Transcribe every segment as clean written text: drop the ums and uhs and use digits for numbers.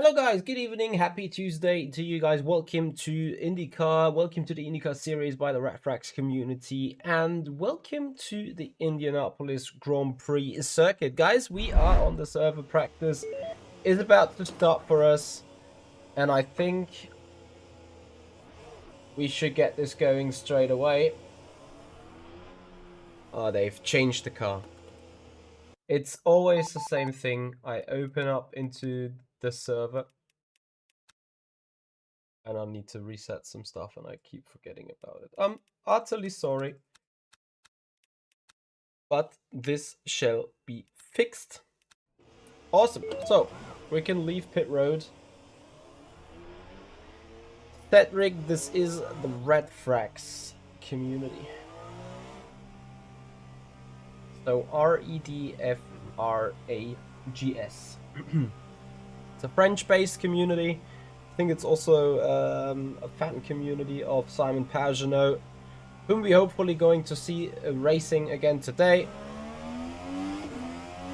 Hello guys, good evening, happy Tuesday to you guys. Welcome to IndyCar, welcome to the IndyCar Series by the rFactor community, and welcome to the Indianapolis Grand Prix circuit. Guys, we are on the server. Practice is about to start for us, and I think we should get this going straight away. Oh, they've changed the car. It's always the same thing. I open up into the server and I need to reset some stuff and I keep forgetting about it. I'm utterly sorry, but this shall be fixed. Awesome. So we can leave pit road. Cedric, this is the rFactor community. So REDFRAGS. It's a French-based community. I think it's also a fan community of Simon Pagenaud, whom we hopefully going to see racing again today.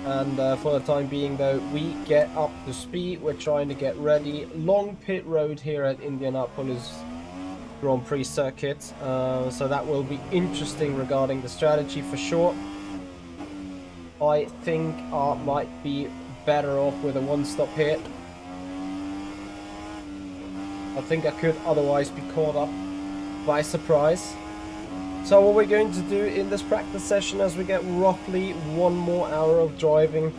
And for the time being though, we get up to speed. We're trying to get ready. Long pit road here at Indianapolis Grand Prix circuit. So that will be interesting regarding the strategy for sure. I think I might be better off with a one-stop hit. I think I could otherwise be caught up by surprise. So what we're going to do in this practice session, as we get roughly 1 more hour of driving,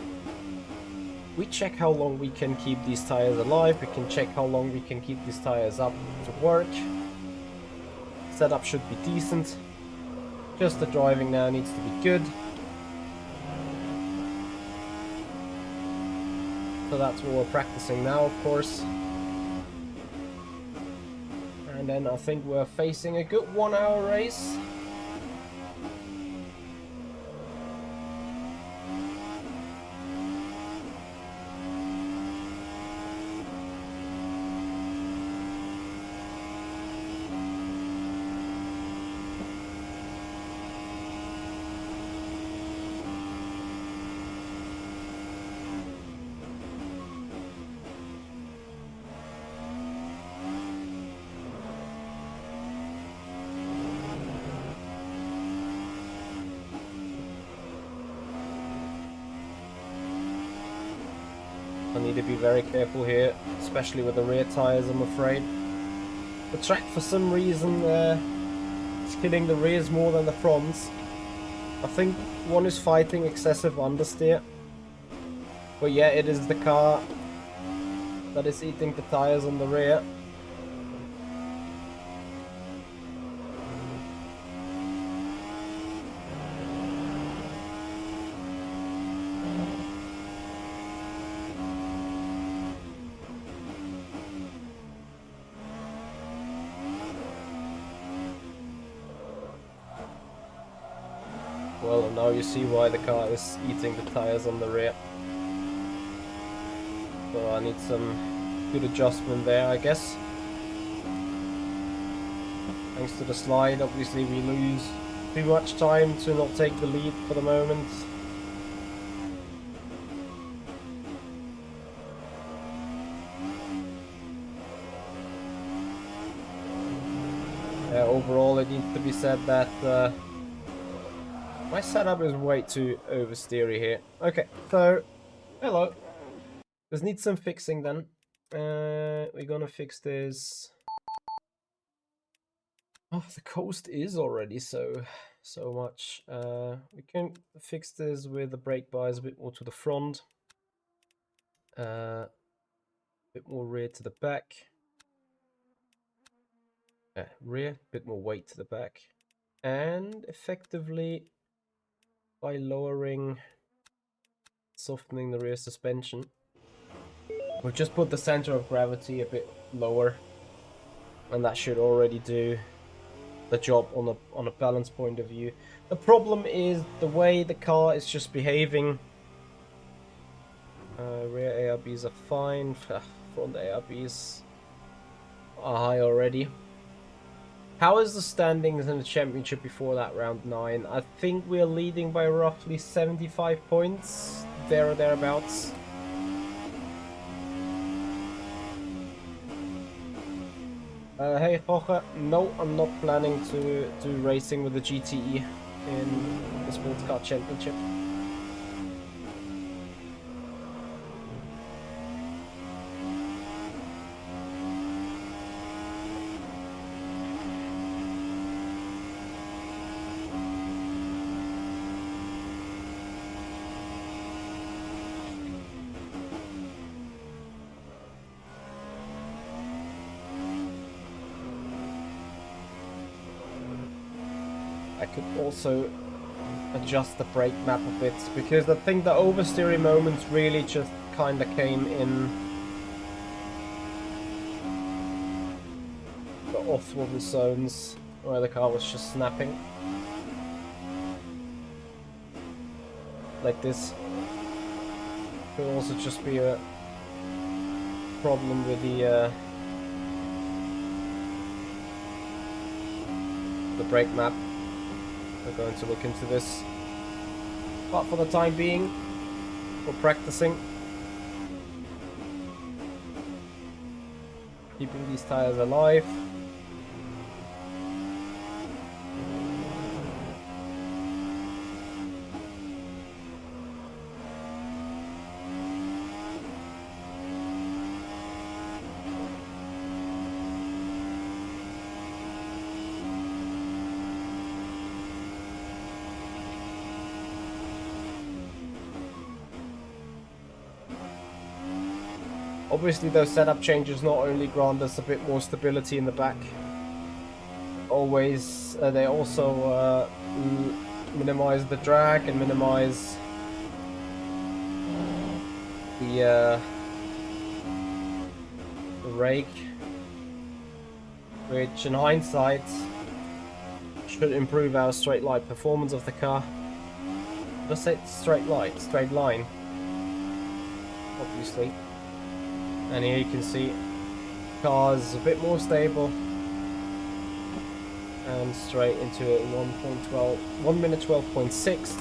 we check how long we can keep these tires alive. We can check how long we can keep these tires up to work. Setup should be decent. Just the driving now needs to be good. So that's what we're practicing now, of course. And then I think we're facing a good 1 hour race. I need to be very careful here, especially with the rear tires, I'm afraid. The track for some reason is killing the rears more than the fronts. I think one is fighting excessive understeer. But yeah, it is the car that is eating the tires on the rear. Well, now you see why the car is eating the tires on the rear. So I need some good adjustment there, I guess. Thanks to the slide, obviously we lose too much time to not take the lead for the moment. Overall, it needs to be said that my setup is way too oversteery here. Okay, so hello. This needs some fixing then. We're gonna fix this. Oh, the coast is already so much. We can fix this with the brake bars a bit more to the front, a bit more rear to the back. Rear, a bit more weight to the back, and effectively by lowering, softening the rear suspension. We've just put the center of gravity a bit lower, and that should already do the job on a balance point of view. The problem is the way the car is just behaving. Rear ARBs are fine, front ARBs are high already. How is the standings in the championship before that round 9? I think we're leading by roughly 75 points, there or thereabouts. Hey Jorge, no, I'm not planning to do racing with the GTE in the Sports Car Championship. I could also adjust the brake map a bit, because I think the oversteering moments really just kind of came in the off-swivel zones where the car was just snapping. Like this. Could also just be a problem with the brake map. We're going to look into this, but for the time being, we're practicing, keeping these tires alive. Obviously those setup changes not only grant us a bit more stability in the back, they also minimize the drag and minimize the rake, which in hindsight should improve our straight line performance of the car. Did I say straight line, obviously. And here you can see the car is a bit more stable and straight into it 1 minute 12.6.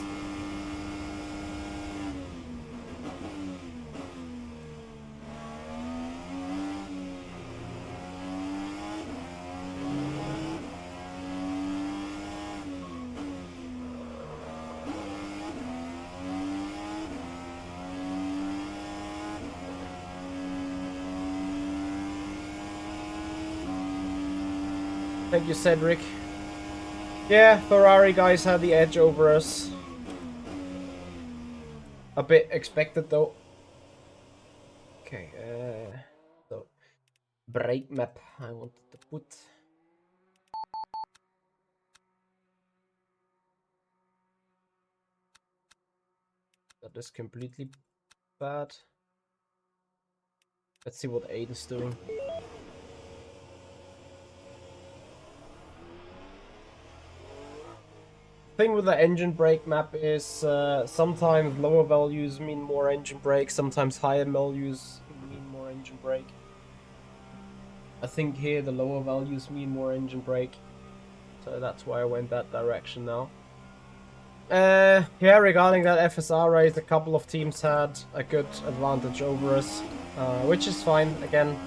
Thank you, Cedric. Yeah, Ferrari guys had the edge over us. A bit expected though. Okay, so brake map I wanted to put. That is completely bad. Let's see what 8 is doing. Thing with the engine brake map is sometimes lower values mean more engine brake, sometimes higher values mean more engine brake. I think here the lower values mean more engine brake, so that's why I went that direction now. Yeah, regarding that FSR race, a couple of teams had a good advantage over us, which is fine. Again,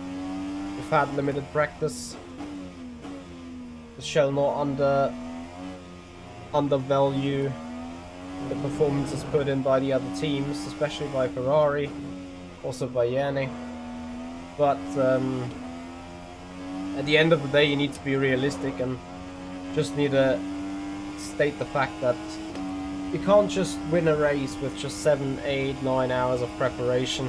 we've had limited practice. This shall not undervalue the performances put in by the other teams, especially by Ferrari, also by Yanni. But at the end of the day, you need to be realistic and just need to state the fact that you can't just win a race with just 7, 8, 9 hours of preparation.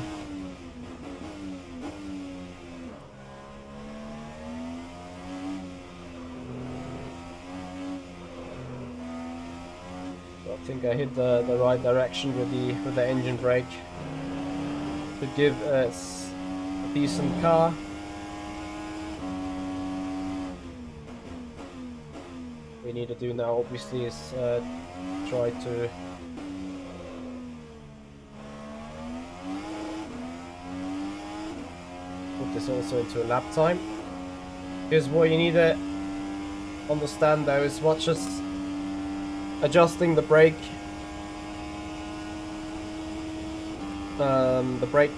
I think I hit the right direction with the engine brake. Should give us a decent car. What we need to do now, obviously, is try to put this also into a lap time. Because what you need to understand though is not just adjusting the brake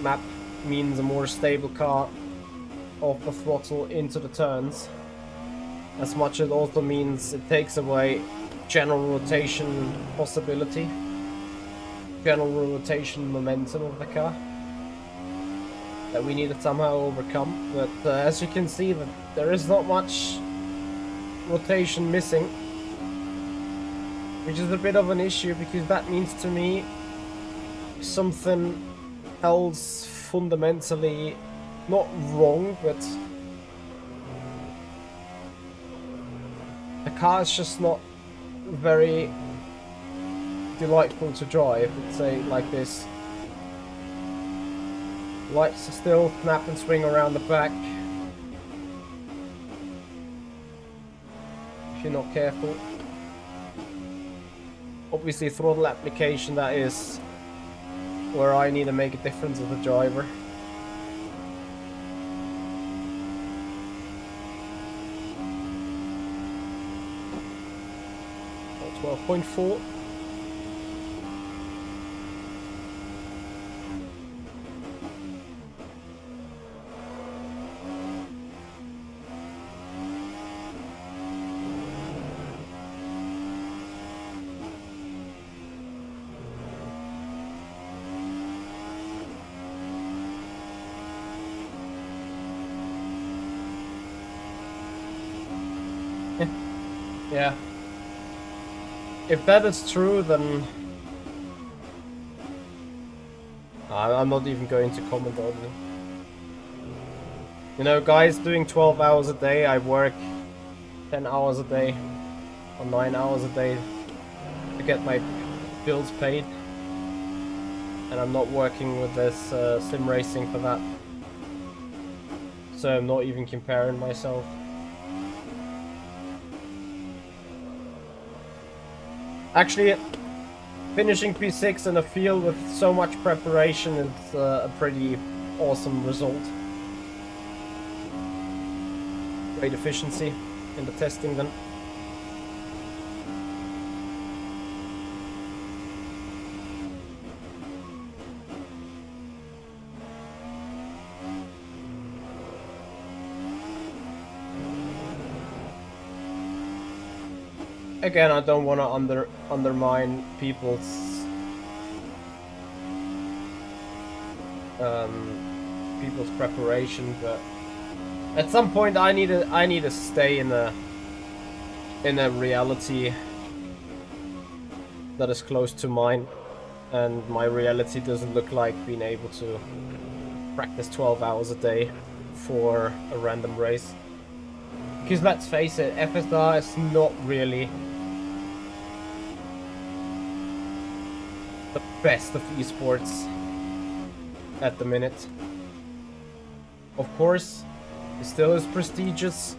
map means a more stable car, of the throttle into the turns. As much it also means it takes away general rotation possibility, general rotation momentum of the car that we need to somehow overcome. But as you can see, that there is not much rotation missing, which is a bit of an issue, because that means to me something else fundamentally not wrong, but the car is just not very delightful to drive, let's say like this. Lights still snap and swing around the back if you're not careful. Obviously throttle application, that is where I need to make a difference as a driver. 12.4. Yeah. If that is true, then I'm not even going to comment on it. You know, guys doing 12 hours a day, I work 10 hours a day or 9 hours a day to get my bills paid. And I'm not working with this sim racing for that. So I'm not even comparing myself. Actually, finishing P6 in a field with so much preparation is a pretty awesome result. Great efficiency in the testing then. Again, I don't want to undermine people's people's preparation, but at some point I need to stay in a reality that is close to mine, and my reality doesn't look like being able to practice 12 hours a day for a random race. Because let's face it, FSR is not really the best of esports at the minute. Of course, it still is prestigious.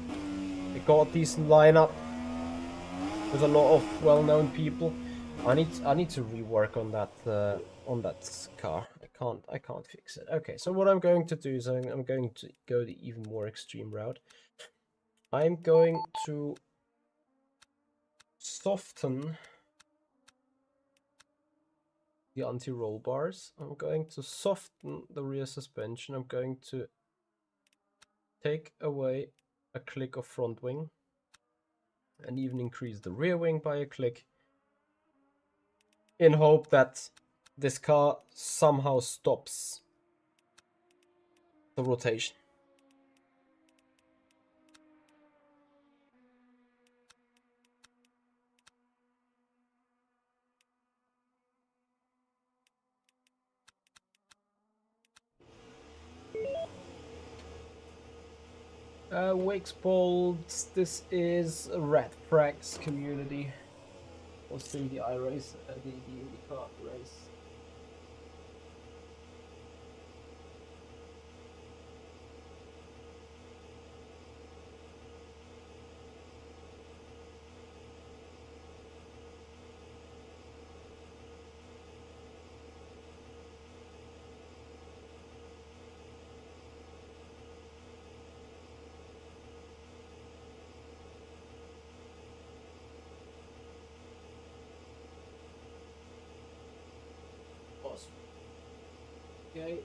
It got a decent lineup with a lot of well-known people. I need to rework on that car. I can't fix it. Okay, so what I'm going to do is I'm going to go the even more extreme route. I'm going to soften the anti-roll bars. I'm going to soften the rear suspension. I'm going to take away a click of front wing and even increase the rear wing by a click, in hope that this car somehow stops the rotation. Wakes Bolts, this is a rFactor community. Hosting the iRace, the IndyCar race. Awesome. Okay.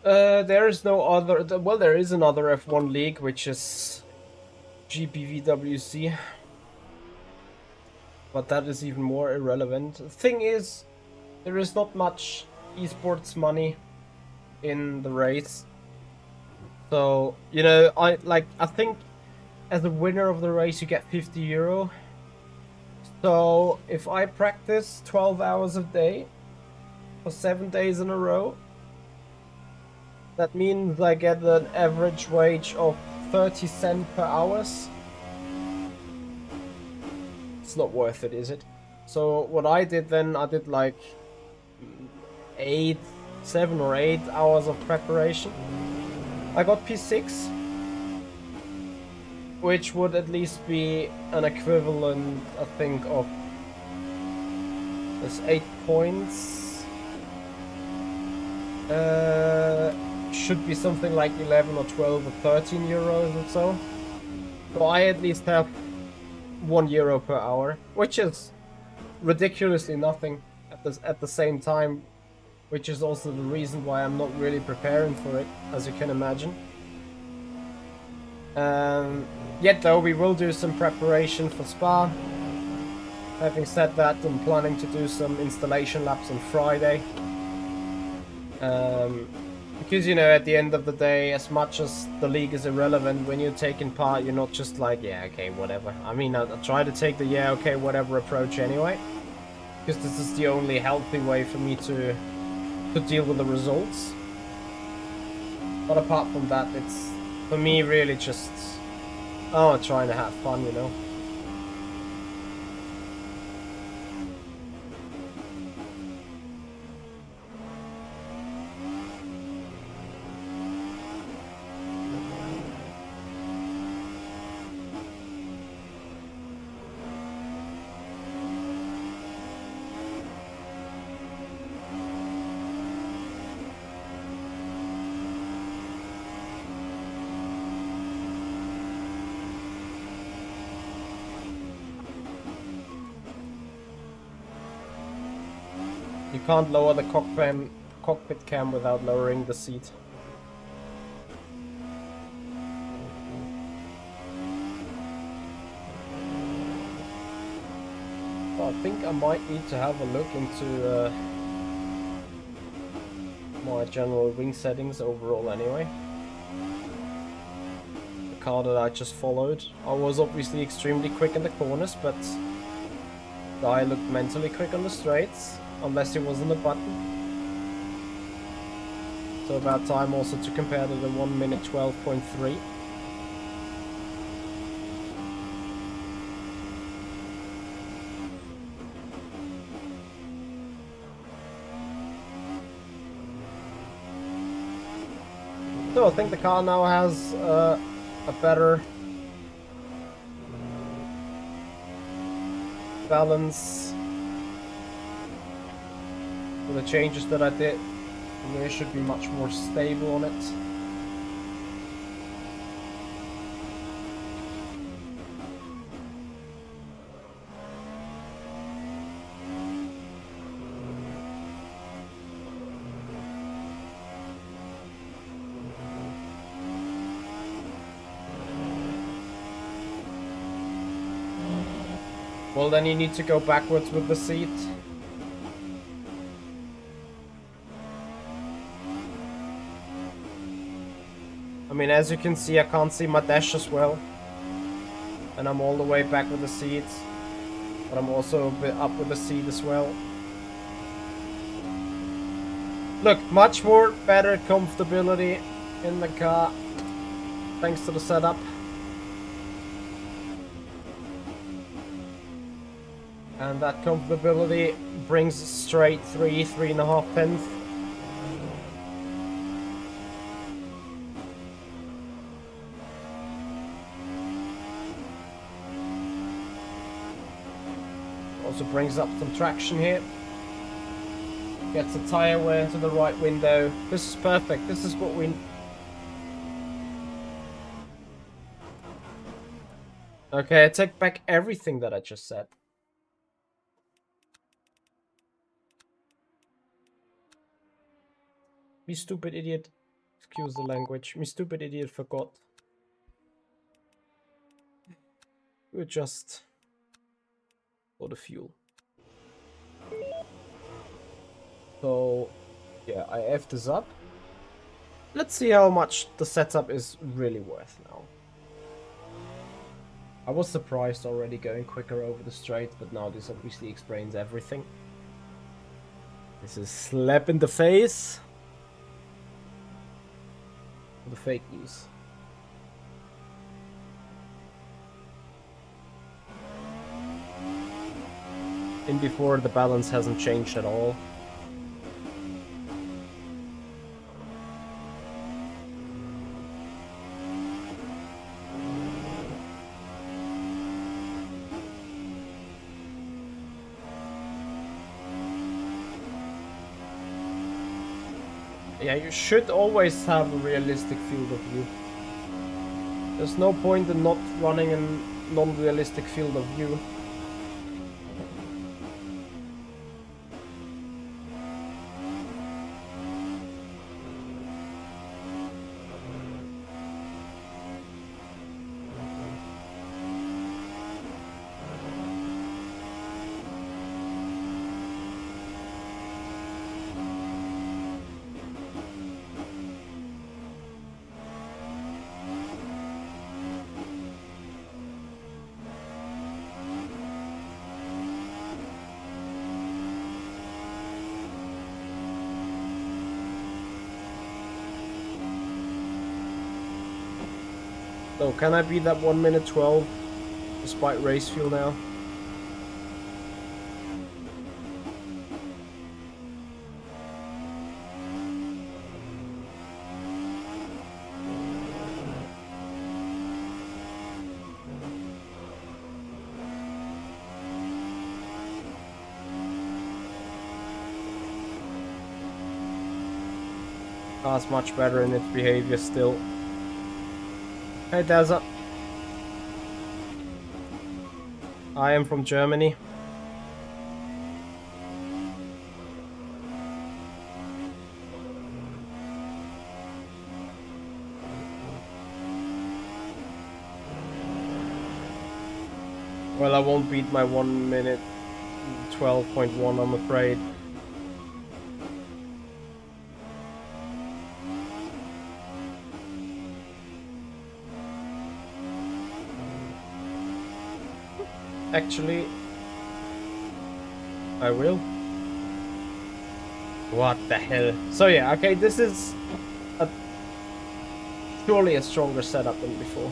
There is no other. Well, there is another F1 league, which is GPVWC, but that is even more irrelevant. The thing is, there is not much esports money in the race. So, you know, I think as a winner of the race you get 50 euro. So if I practice 12 hours a day for 7 days in a row, that means I get an average wage of 30 cents per hour. It's not worth it, is it? So what I did then, I did like 7 or 8 hours of preparation. I got P6, which would at least be an equivalent, I think, of there's 8 points. Should be something like 11 or 12 or 13 euros or so. So I at least have 1 euro per hour, which is ridiculously nothing at the same time, which is also the reason why I'm not really preparing for it, as you can imagine. Yet though, we will do some preparation for Spa. Having said that, I'm planning to do some installation laps on Friday. Because, you know, at the end of the day, as much as the league is irrelevant, when you're taking part, you're not just like, yeah, okay, whatever. I mean, I try to take the yeah, okay, whatever approach anyway. Because this is the only healthy way for me to deal with the results. But apart from that, it's, for me, really just, trying to have fun, you know. You can't lower the cockpit cam without lowering the seat. So I think I might need to have a look into my general wing settings overall anyway. The car that I just followed. I was obviously extremely quick in the corners, but I looked mentally quick on the straights. Unless it wasn't a button. So about time also to compare to the 1 minute 12.3. So I think the car now has a better balance. The changes that I did, they should be much more stable on it. Well, then you need to go backwards with the seat. I mean, as you can see, I can't see my dash as well. And I'm all the way back with the seat. But I'm also a bit up with the seat as well. Look, much more better comfortability in the car. Thanks to the setup. And that comfortability brings straight 3.5 tenths. Also brings up some traction here. Gets the tire wear into the right window. This is perfect. This is what we... Okay, I take back everything that I just said. You stupid idiot. Excuse the language. Me stupid idiot forgot. We're just for the fuel. So, yeah, I F this up. Let's see how much the setup is really worth now. I was surprised already going quicker over the straight, but now this obviously explains everything. This is slap in the face. The fake news. In before the balance hasn't changed at all. Yeah, you should always have a realistic field of view. There's no point in not running a non-realistic field of view. So can I beat that 1 minute 12 despite race fuel now? Car's much better in its behavior still. Hey Daza. I am from Germany. Well, I won't beat my 1 minute 12.1, I'm afraid. Actually, I will. What the hell? So yeah, okay, this is surely a stronger setup than before.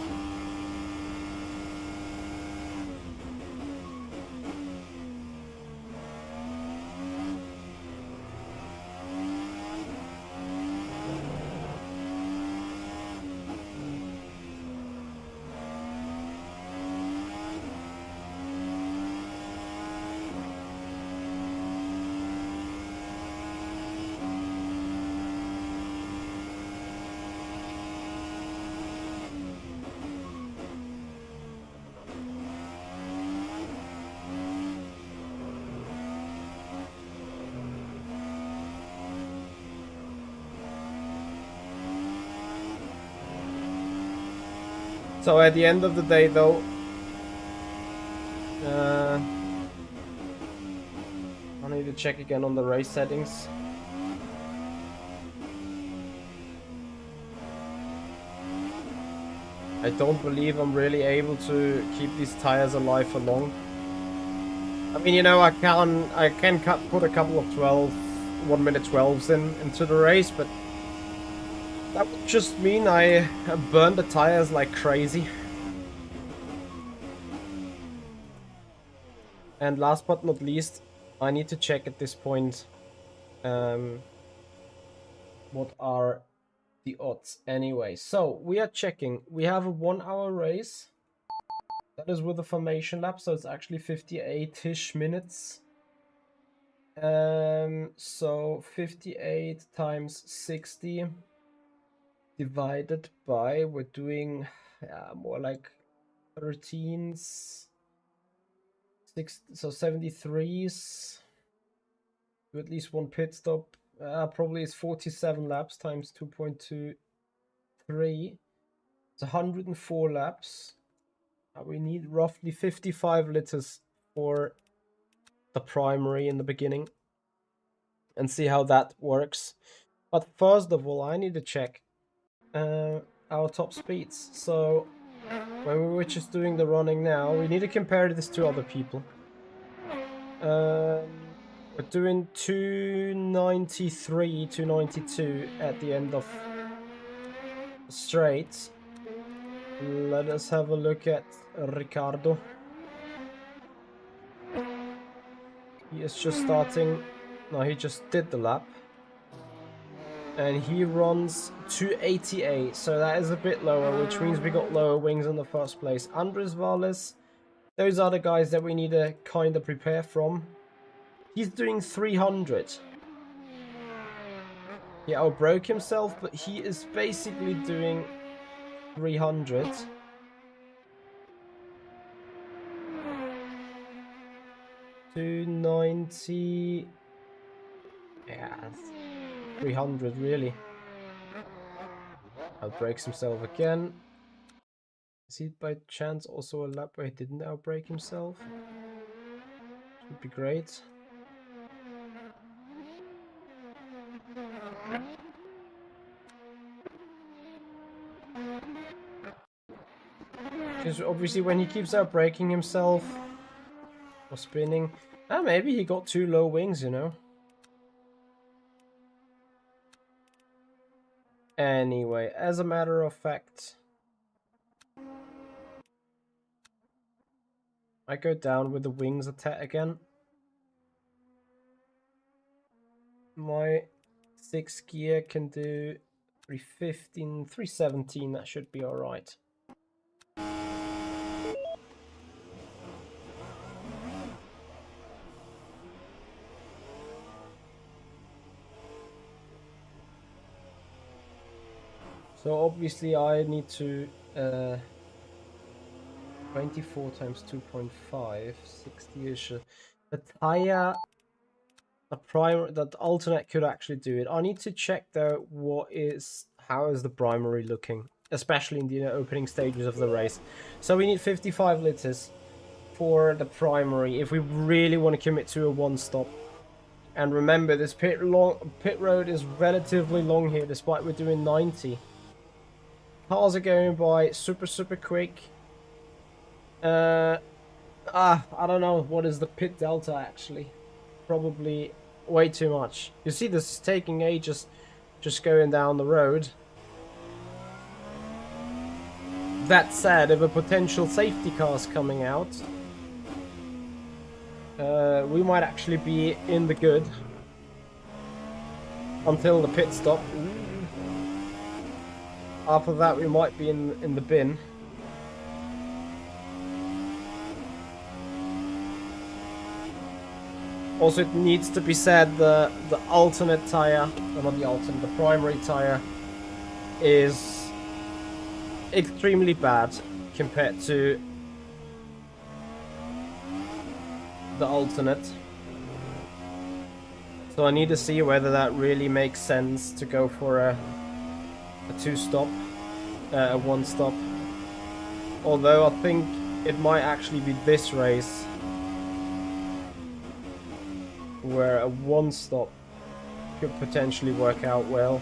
So at the end of the day, though, I need to check again on the race settings. I don't believe I'm really able to keep these tires alive for long. I mean, you know, I can put a couple of 1 minute 12s into the race, but that would just mean I burn the tires like crazy. And last but not least, I need to check at this point what are the odds anyway. So we are checking. We have a 1 hour race. That is with a formation lap, so it's actually 58-ish minutes. So 58 times 60 divided by, we're doing more like 13s, 6, so 73s. Do at least one pit stop. Probably it's 47 laps times 2.23. It's 104 laps. We need roughly 55 liters for the primary in the beginning and see how that works. But first of all, I need to check our top speeds. So when we were just doing the running now, we need to compare this to other people. We're doing 293, 292 at the end of the straight. Let us have a look at Ricardo. He is just starting. No, he just did the lap. And he runs 288, so that is a bit lower, which means we got lower wings in the first place. Andres Valles, those are the guys that we need to kind of prepare from. He's doing 300. He outbroke himself, but he is basically doing 300. $290. Yeah, 300 really. Outbreaks himself again. Is he by chance also a lap where he didn't outbreak himself? Would be great. Because obviously when he keeps outbreaking himself or spinning, maybe he got too low wings, you know. Anyway, as a matter of fact, I go down with the wings attack again. My 6th gear can do 315, 317, that should be alright. So obviously I need to 24 times 2.5, 60-ish. The tire, that alternate could actually do it. I need to check though how is the primary looking, especially in the opening stages of the race. So we need 55 liters for the primary if we really want to commit to a one-stop. And remember, this pit road is relatively long here, despite we're doing 90. Cars are going by super quick. I don't know what is the pit delta actually. Probably way too much. You see this is taking ages just going down the road. That said, if a potential safety car is coming out, we might actually be in the good until the pit stop. After that, we might be in the bin. Also, it needs to be said the alternate tire, not the alternate, the primary tire is extremely bad compared to the alternate. So I need to see whether that really makes sense to go for a two-stop, a one-stop. Although I think it might actually be this race where a one-stop could potentially work out well.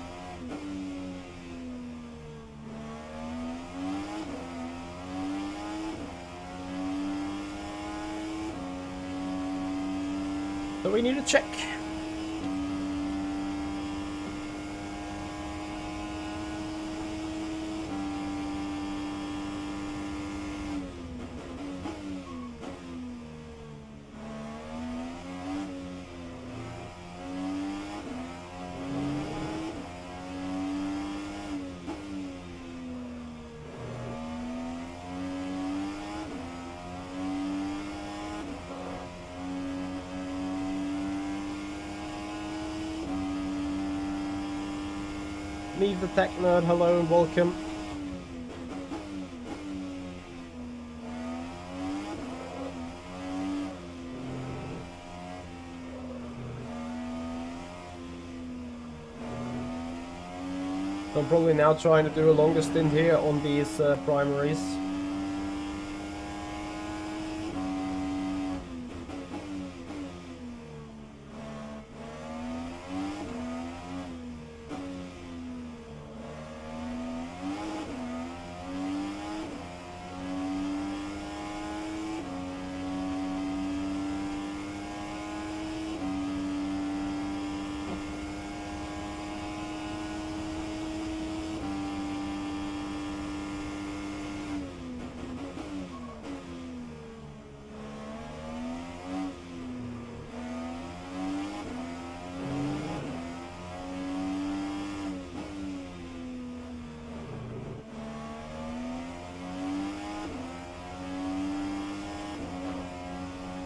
So we need to check. Leave the Tech Nerd, hello and welcome. I'm probably now trying to do a longer stint here on these primaries.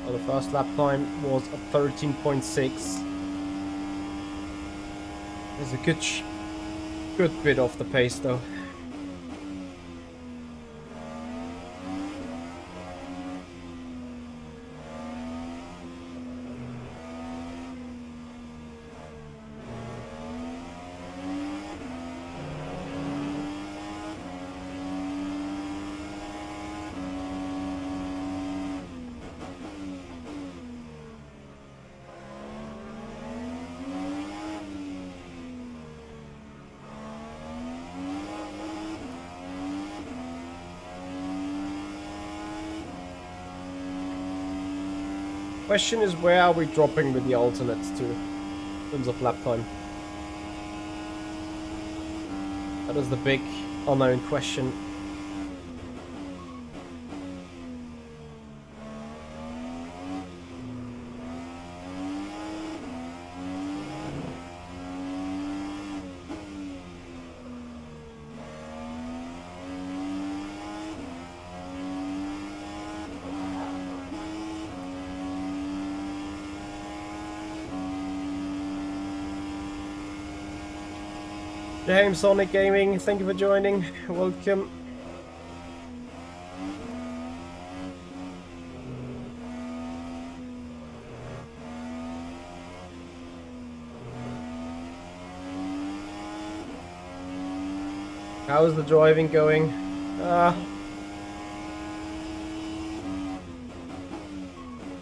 The first lap time was a 13.6. There's a good bit off the pace though. Question is, where are we dropping with the alternates to in terms of lap time? That is the big unknown question. James Sonic Gaming, thank you for joining. Welcome. How is the driving going?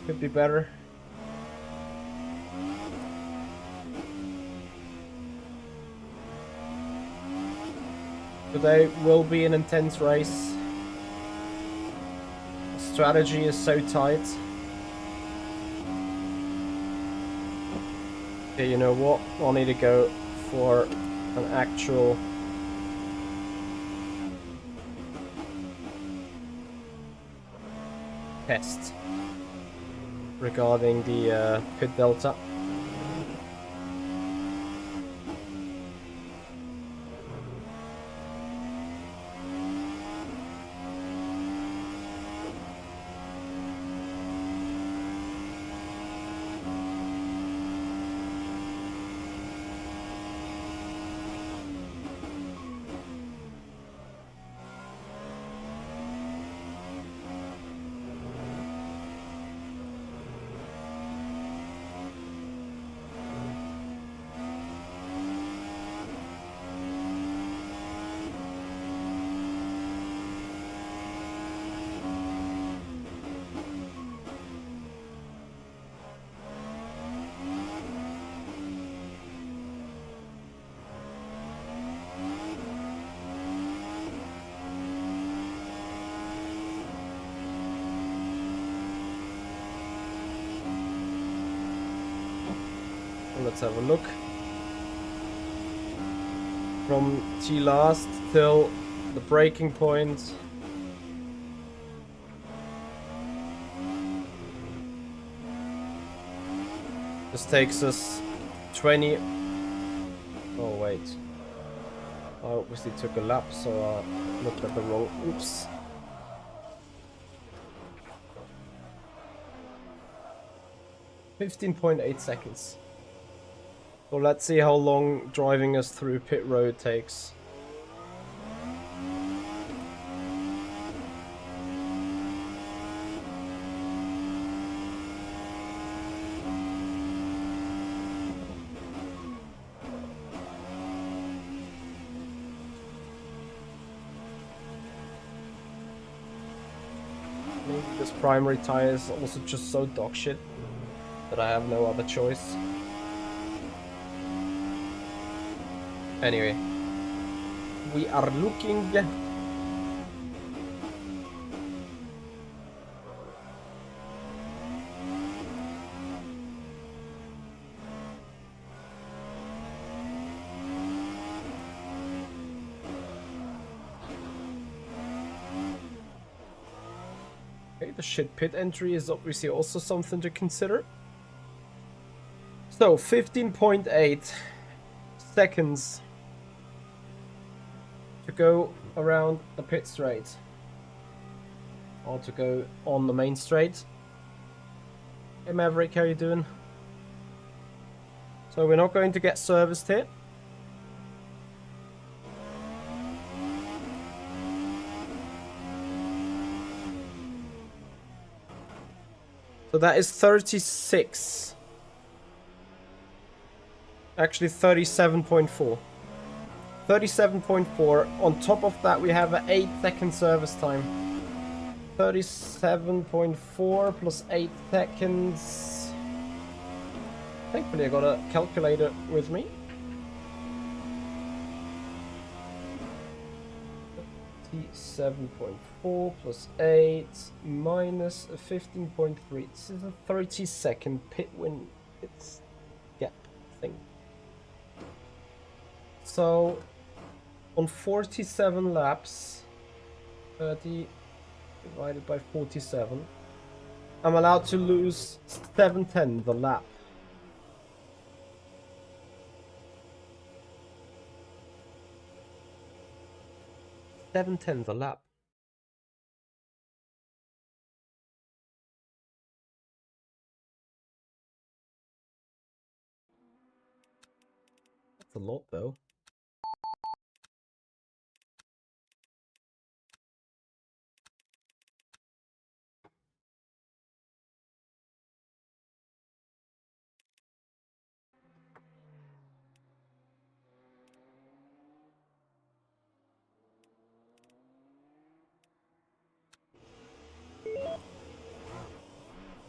Could be better. Today will be an intense race. Strategy is so tight. Okay, you know what? I'll need to go for an actual test regarding the pit delta. Let's have a look. From T last till the breaking point. This takes us 20. Oh wait. I obviously took a lap, so I looked at the wrong. Oops. .8 seconds. So let's see how long driving us through pit road takes. Maybe this primary tire is also just so dog shit that I have no other choice. Anyway, we are looking. Okay, the shit pit entry is obviously also something to consider. So 15.8 seconds to go around the pit straight, or to go on the main straight. Hey Maverick, how you doing? So we're not going to get serviced here. So that is 36. Actually 37.4. 37.4. On top of that we have an 8-second service time. 37.4 plus 8 seconds. Thankfully I got a calculator with me. 7.4 plus 8 minus 15.3. This is a 30-second pit win. It's gap thing. So on 47 laps, 30 divided by 47, I'm allowed to lose 7/10 the lap. Seven-tenths a lap. That's a lot, though.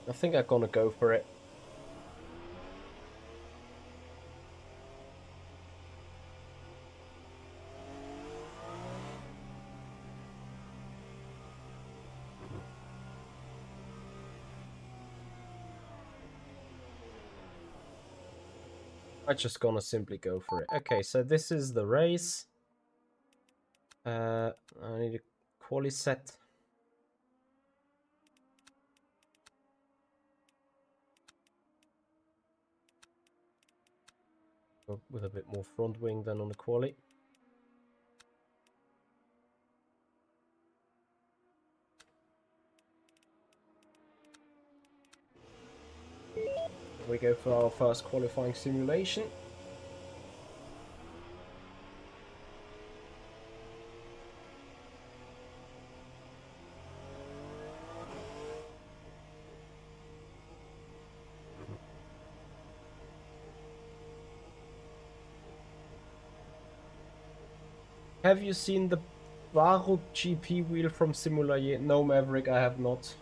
I think I'm gonna go for it. I'm just gonna simply go for it. Okay, so this is the race. I need a quali set. With a bit more front wing than on the quali. We go for our first qualifying simulation. Have you seen the Varo GP wheel from Simulator? No, Maverick, I have not.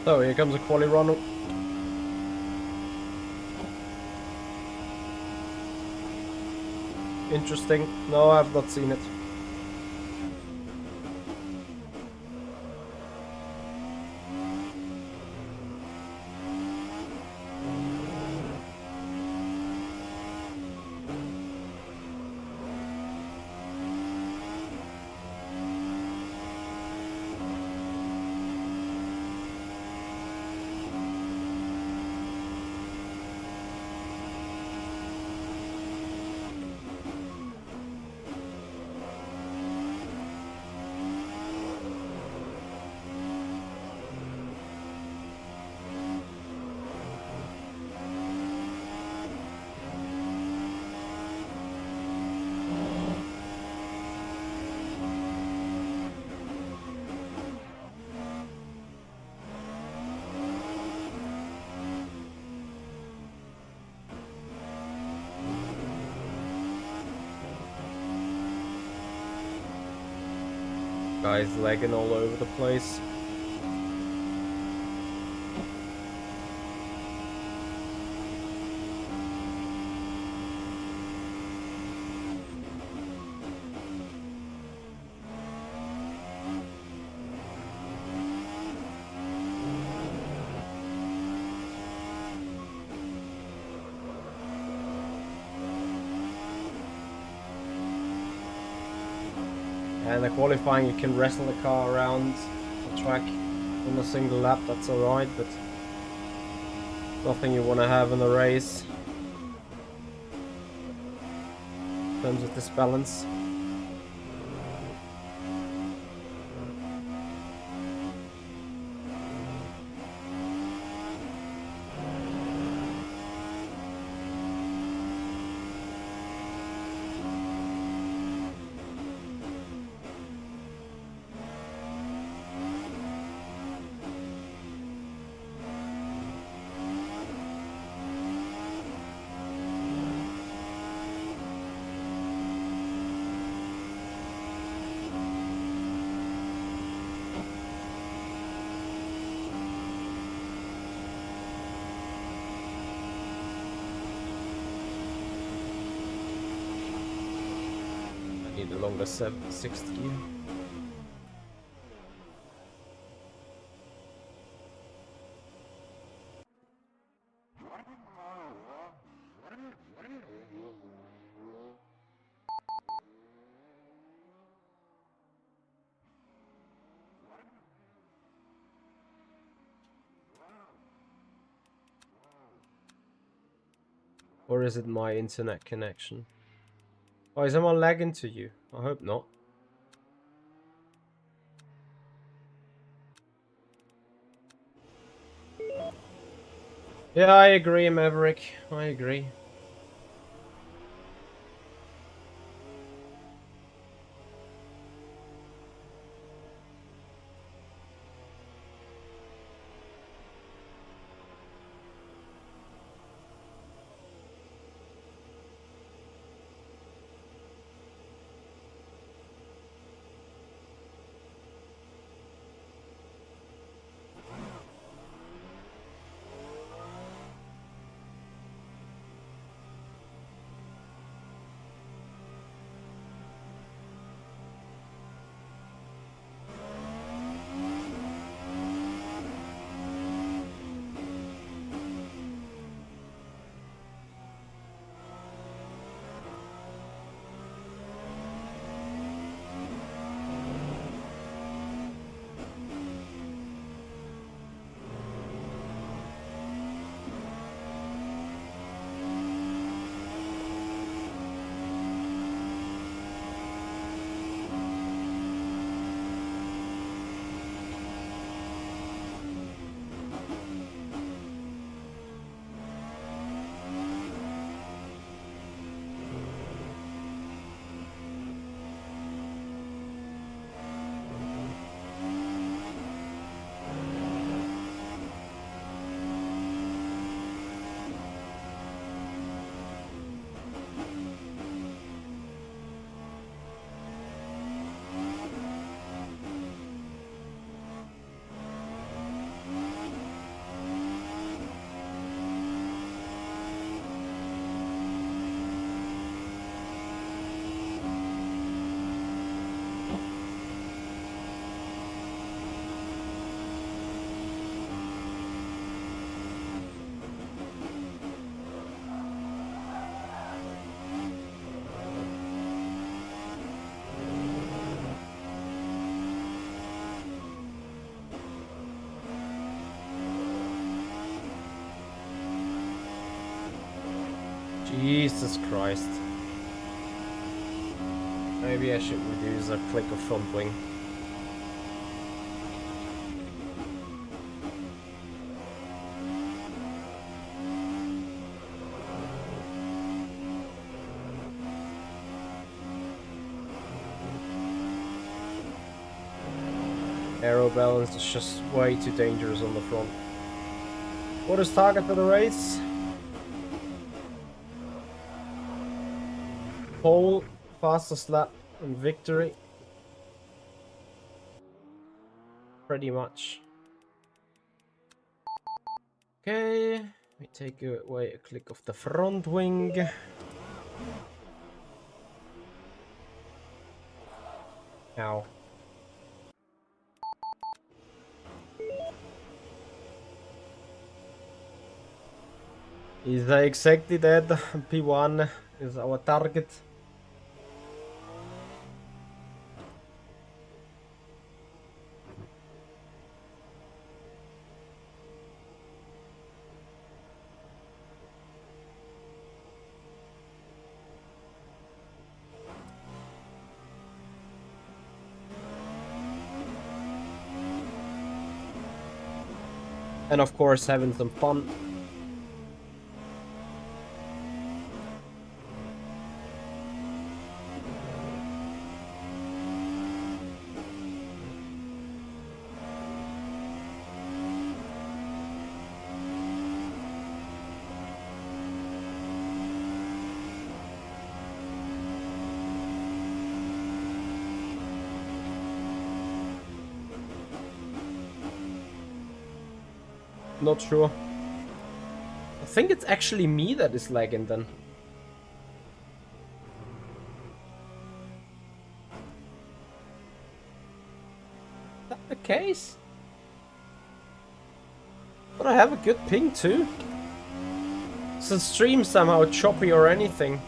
So here comes a quali run. Interesting. No, I've not seen it. Guys lagging all over the place. And the qualifying, you can wrestle the car around the track in a single lap, that's alright, but nothing you want to have in the race in terms of this balance. Need a longer sixth gear. Or is it my internet connection? Oh, is someone lagging to you? I hope not. Yeah, I agree, Maverick. I agree. Jesus Christ. Maybe I should reduce a click of front wing. Aero balance is just way too dangerous on the front. What is target for the race? Pole, fastest lap, and victory. Pretty much. Okay, we take away a click of the front wing. Ow. Is exactly that. P1 is our target. And of course having some fun. Not sure. I think it's actually me that is lagging then. Is that the case? But I have a good ping too. Is the stream somehow choppy or anything?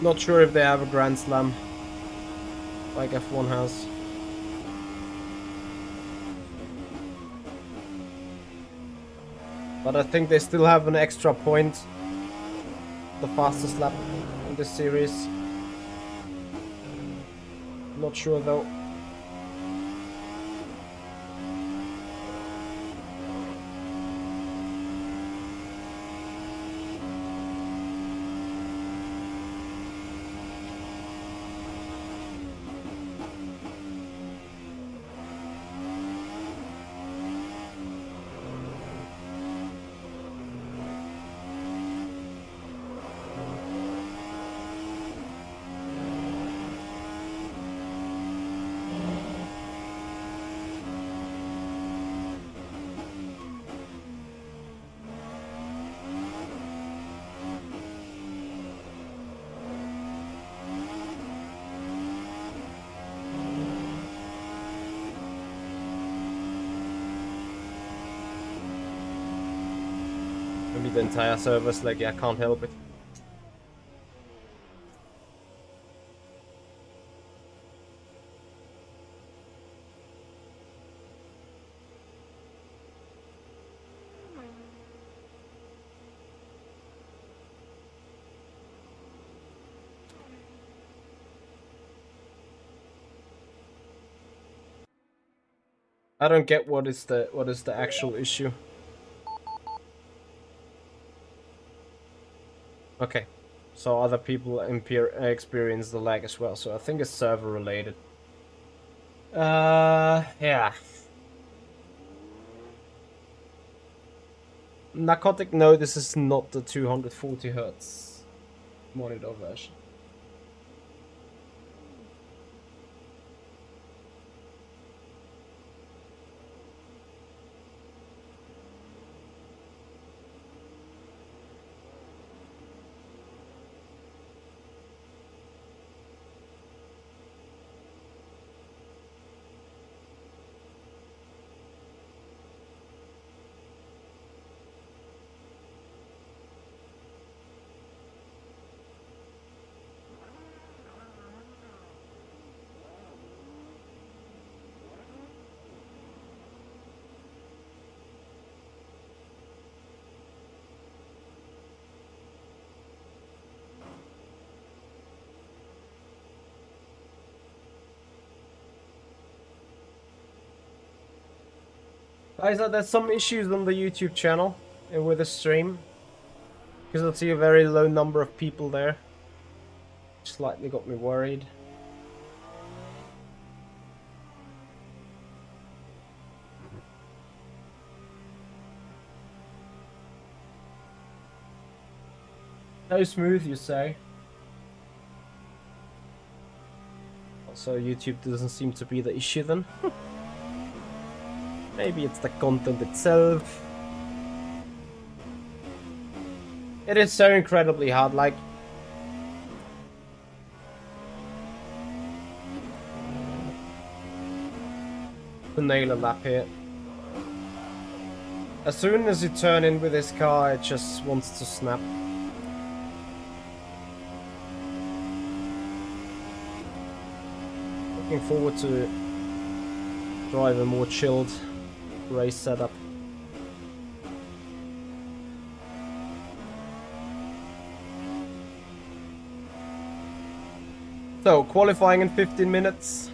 Not sure if they have a Grand Slam like F1 has. But I think they still have an extra point. The fastest lap in this series. Not sure though. Maybe the entire server's like, yeah, I can't help it. I don't get what is the actual issue. Okay, so other people experience the lag as well, so I think it's server related. Yeah. Narcotic, no, this is not the 240 Hertz monitor version. Guys, there's some issues on the YouTube channel with the stream. Because I see a very low number of people there. Slightly got me worried. So smooth, you say? So YouTube doesn't seem to be the issue then. Maybe it's the content itself. It is so incredibly hard, like... to nail a lap here. As soon as you turn in with this car, it just wants to snap. Looking forward to drive a more chilled race setup. So, qualifying in 15 minutes.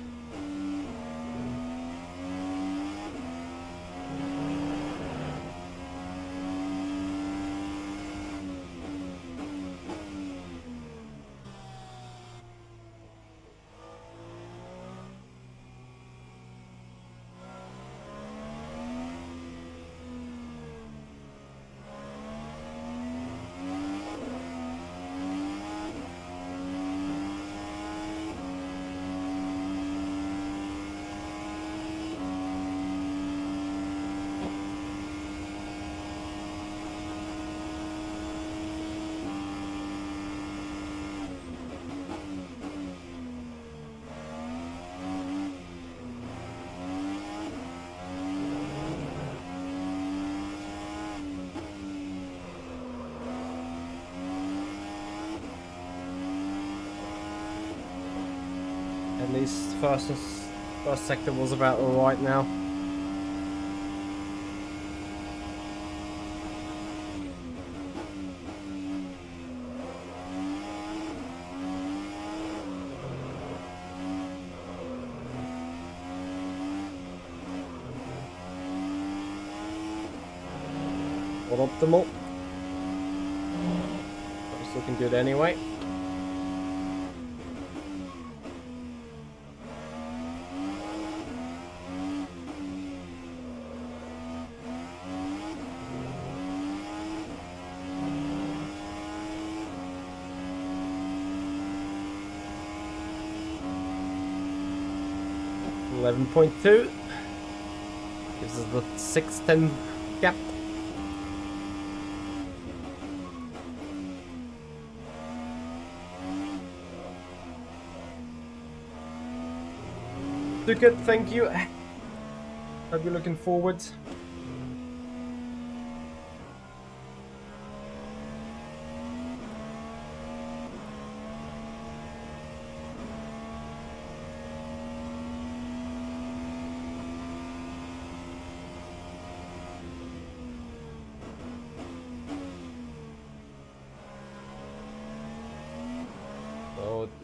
At least first sector was about alright now. Not optimal. But still can do it anyway. .2 gives us the 6:10 gap. Too good, thank you. Hope you're looking forward.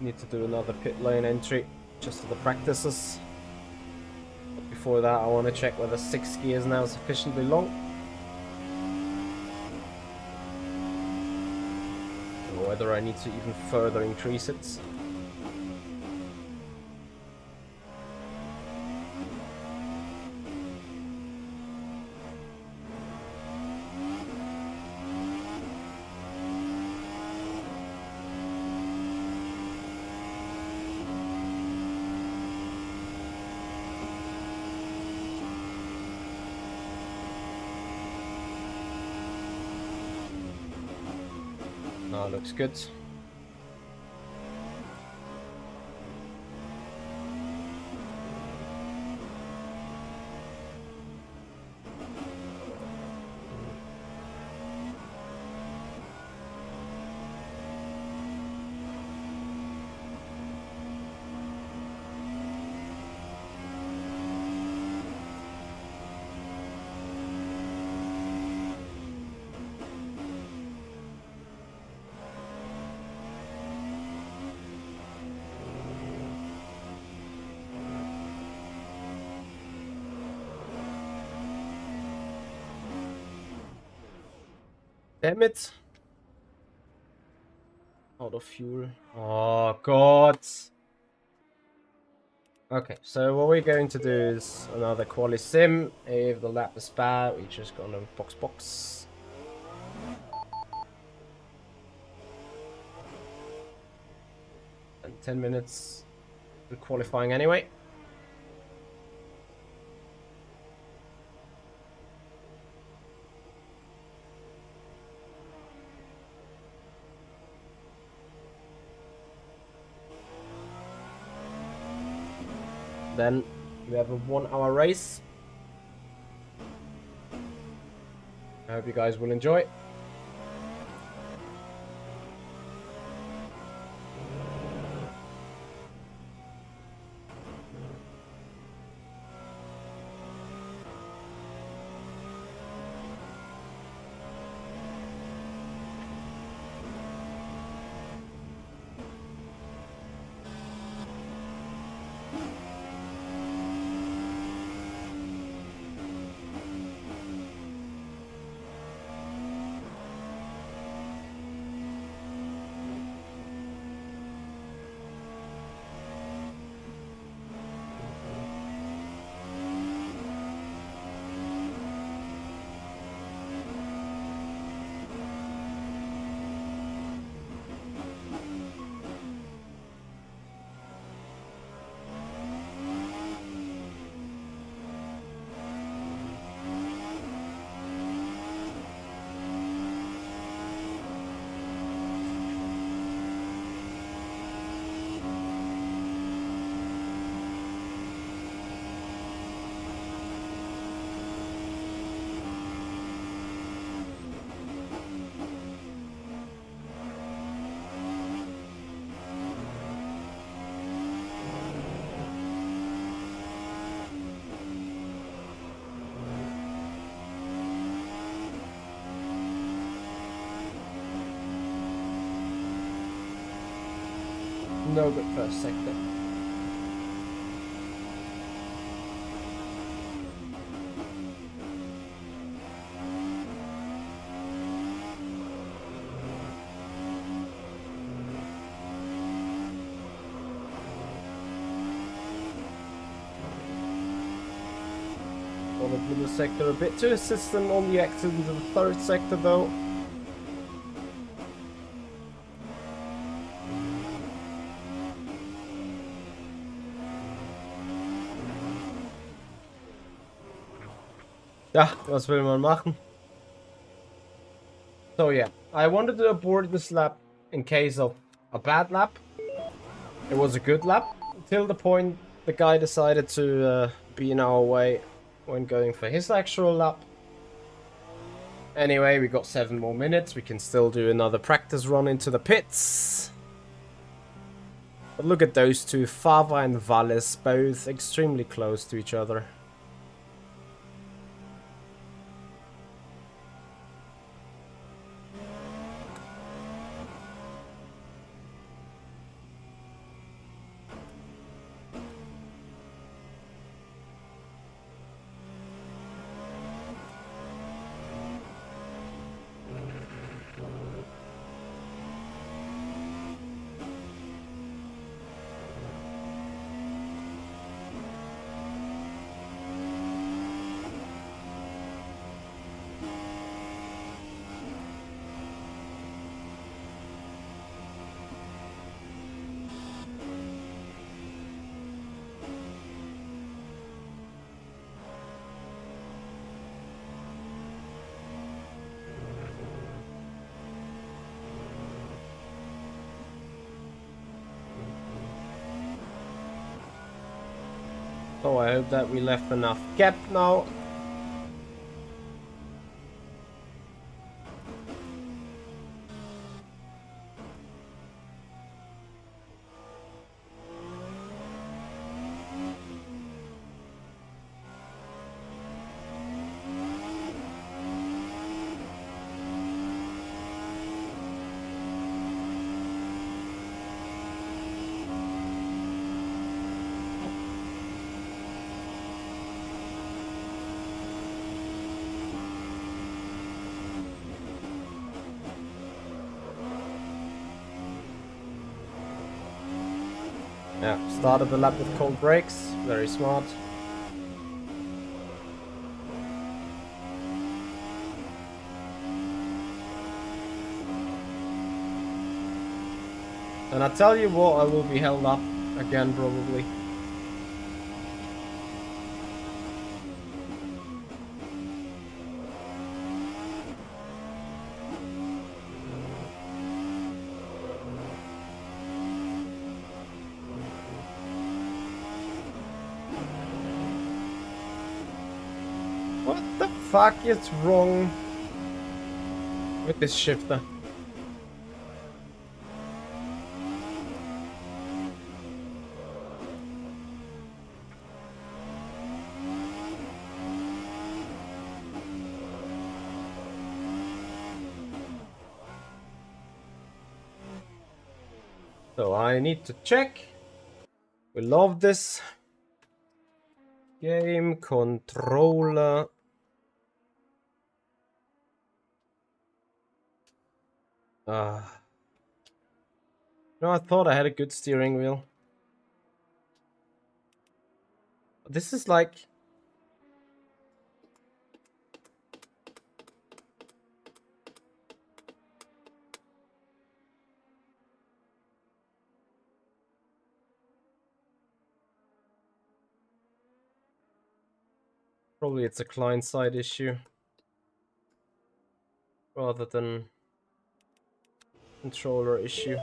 Need to do another pit lane entry just for the practices. But before that, I want to check whether 6 gears now is sufficiently long, or whether I need to even further increase it. Looks good. Damn it. Out of fuel. Oh, God. Okay, so what we're going to do is another quali sim. If the lap is bad, we're just gonna box. And 10 minutes in qualifying anyway. Then we have a 1 hour race. I hope you guys will enjoy. No good first sector. Followed middle sector a bit too assistant on the exit into the third sector though. Ja, was will man machen? So yeah, I wanted to abort this lap in case of a bad lap. It was a good lap till the point the guy decided to be in our way when going for his actual lap. Anyway, we got 7 more minutes. We can still do another practice run into the pits. But look at those two, Fava and Valles, both extremely close to each other. So I hope that we left enough gap now. Yeah, started the lap with cold brakes. Very smart. And I tell you what, I will be held up again probably. What the fuck is wrong with this shifter? So I need to check. We love this game controller. No, I thought I had a good steering wheel. This is like... Probably it's a client-side issue rather than controller issue.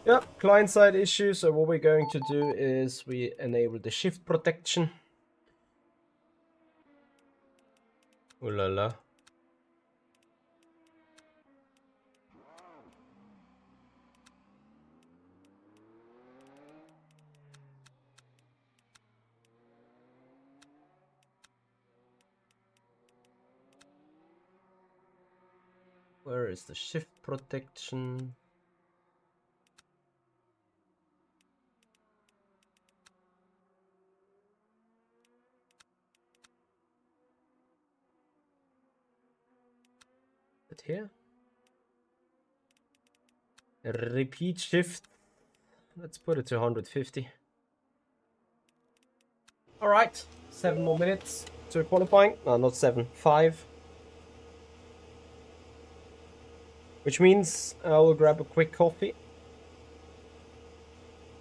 Yep, client-side issue. So what we're going to do is we enable the shift protection. Ooh la la. Where is the shift protection? Is it here? Repeat shift. Let's put it to 150. All right, 7 more minutes to qualifying. No, not 7, 5. Which means I will grab a quick coffee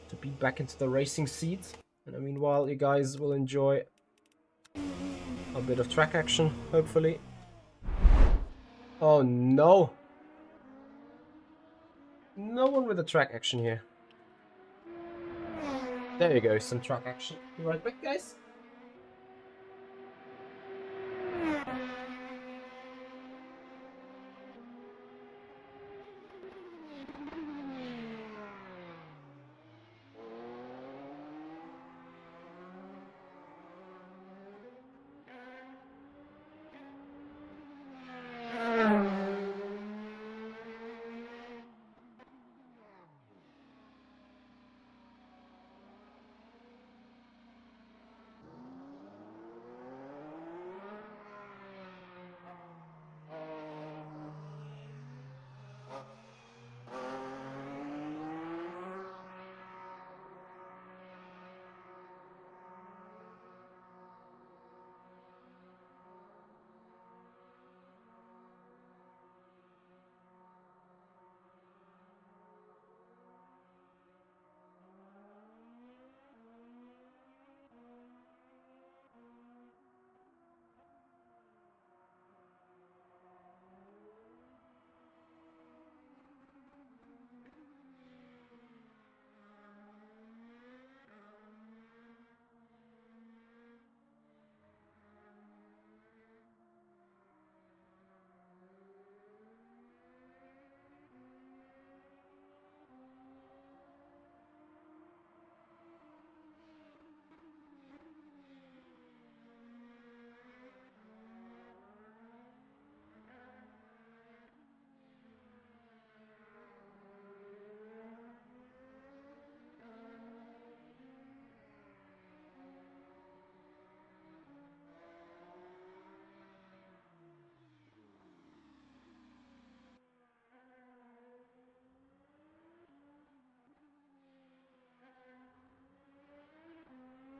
to be back into the racing seat. And meanwhile, you guys will enjoy a bit of track action, hopefully. Oh no! No one with the track action here. There you go, some track action. Be right back, guys.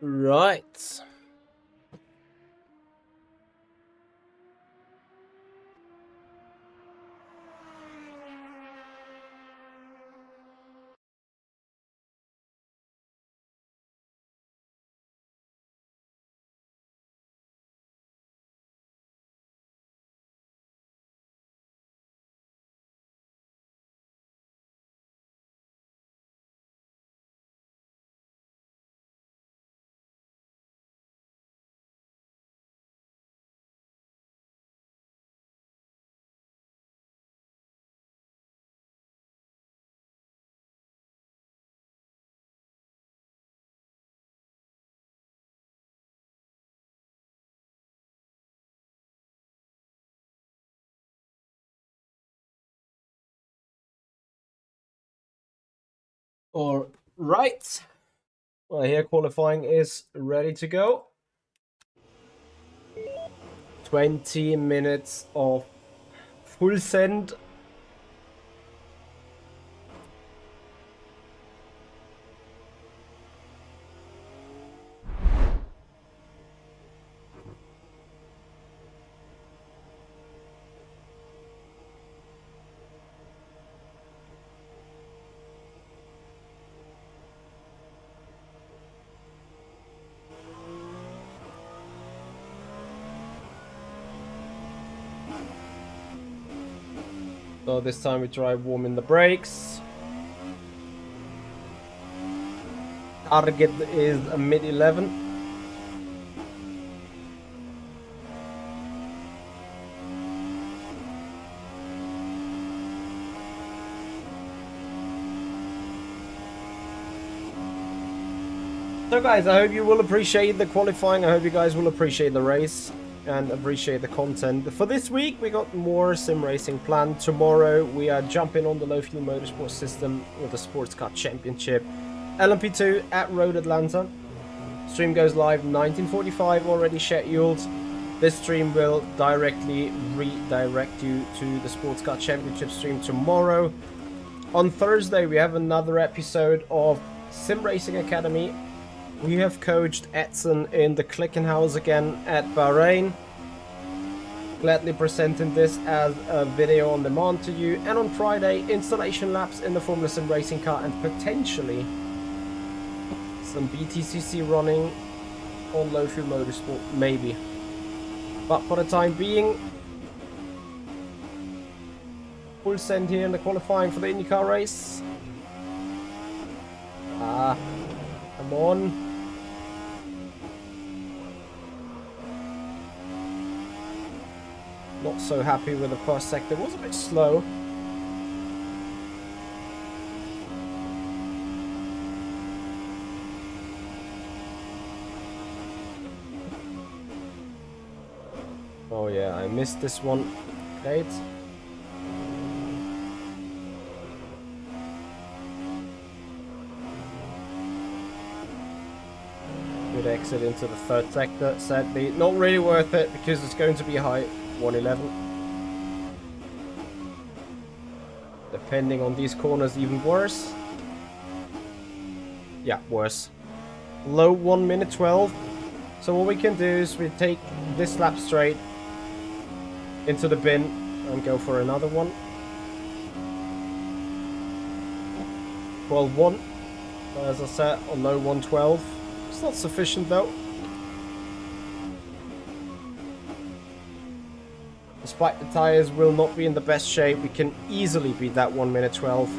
Right. All right. Well, here qualifying is ready to go. 20 minutes of full send. So this time we try warming the brakes. Target is a mid-11. So guys, I hope you will appreciate the qualifying. I hope you guys will appreciate the race and appreciate the content. For this week, we got more sim racing planned. Tomorrow, we are jumping on the low fuel motorsport system with the Sports Car Championship. LMP2 at Road Atlanta. Stream goes live 1945, already scheduled. This stream will directly redirect you to the Sports Car Championship stream tomorrow. On Thursday, we have another episode of Sim Racing Academy. We have coached Edson in the Klickenhaus again at Bahrain. Gladly presenting this as a video on demand to you. And on Friday, installation laps in the Formula Sim Racing car and potentially some BTCC running on low fuel motorsport, maybe. But for the time being, full send here in the qualifying for the IndyCar race. Come on. Not so happy with the first sector. It was a bit slow. Oh yeah, I missed this one. Kate. Good exit into the third sector, sadly. Not really worth it because it's going to be high. 111. Depending on these corners, even worse. Yeah, worse. Low 1 minute 12. So what we can do is we take this lap straight into the bin and go for another one. 12.1. As I said, on low 112. It's not sufficient though. Despite the tires will not be in the best shape, we can easily beat that 1 minute 12.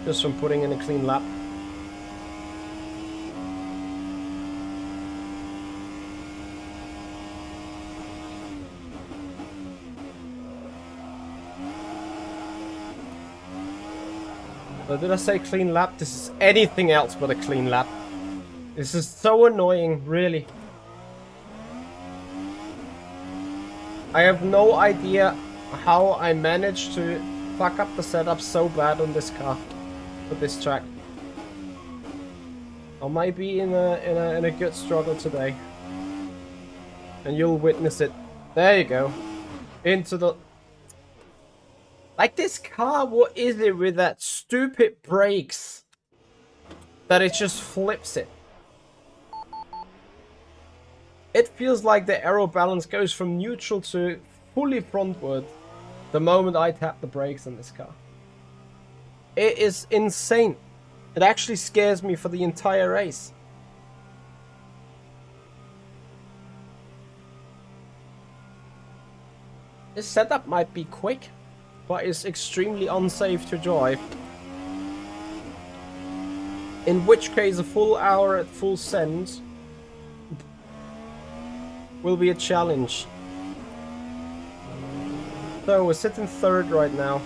Just from putting in a clean lap. But did I say clean lap? This is anything else but a clean lap. This is so annoying, really. I have no idea how I managed to fuck up the setup so bad on this car, for this track. I might be in a good struggle today, and you'll witness it. There you go. into the... Like this car, what is it with that stupid brakes? That it just flips it. It feels like the aero balance goes from neutral to fully frontward the moment I tap the brakes on this car. It is insane. It actually scares me for the entire race. This setup might be quick, but it's extremely unsafe to drive. In which case a full hour at full send will be a challenge. So we're sitting third right now.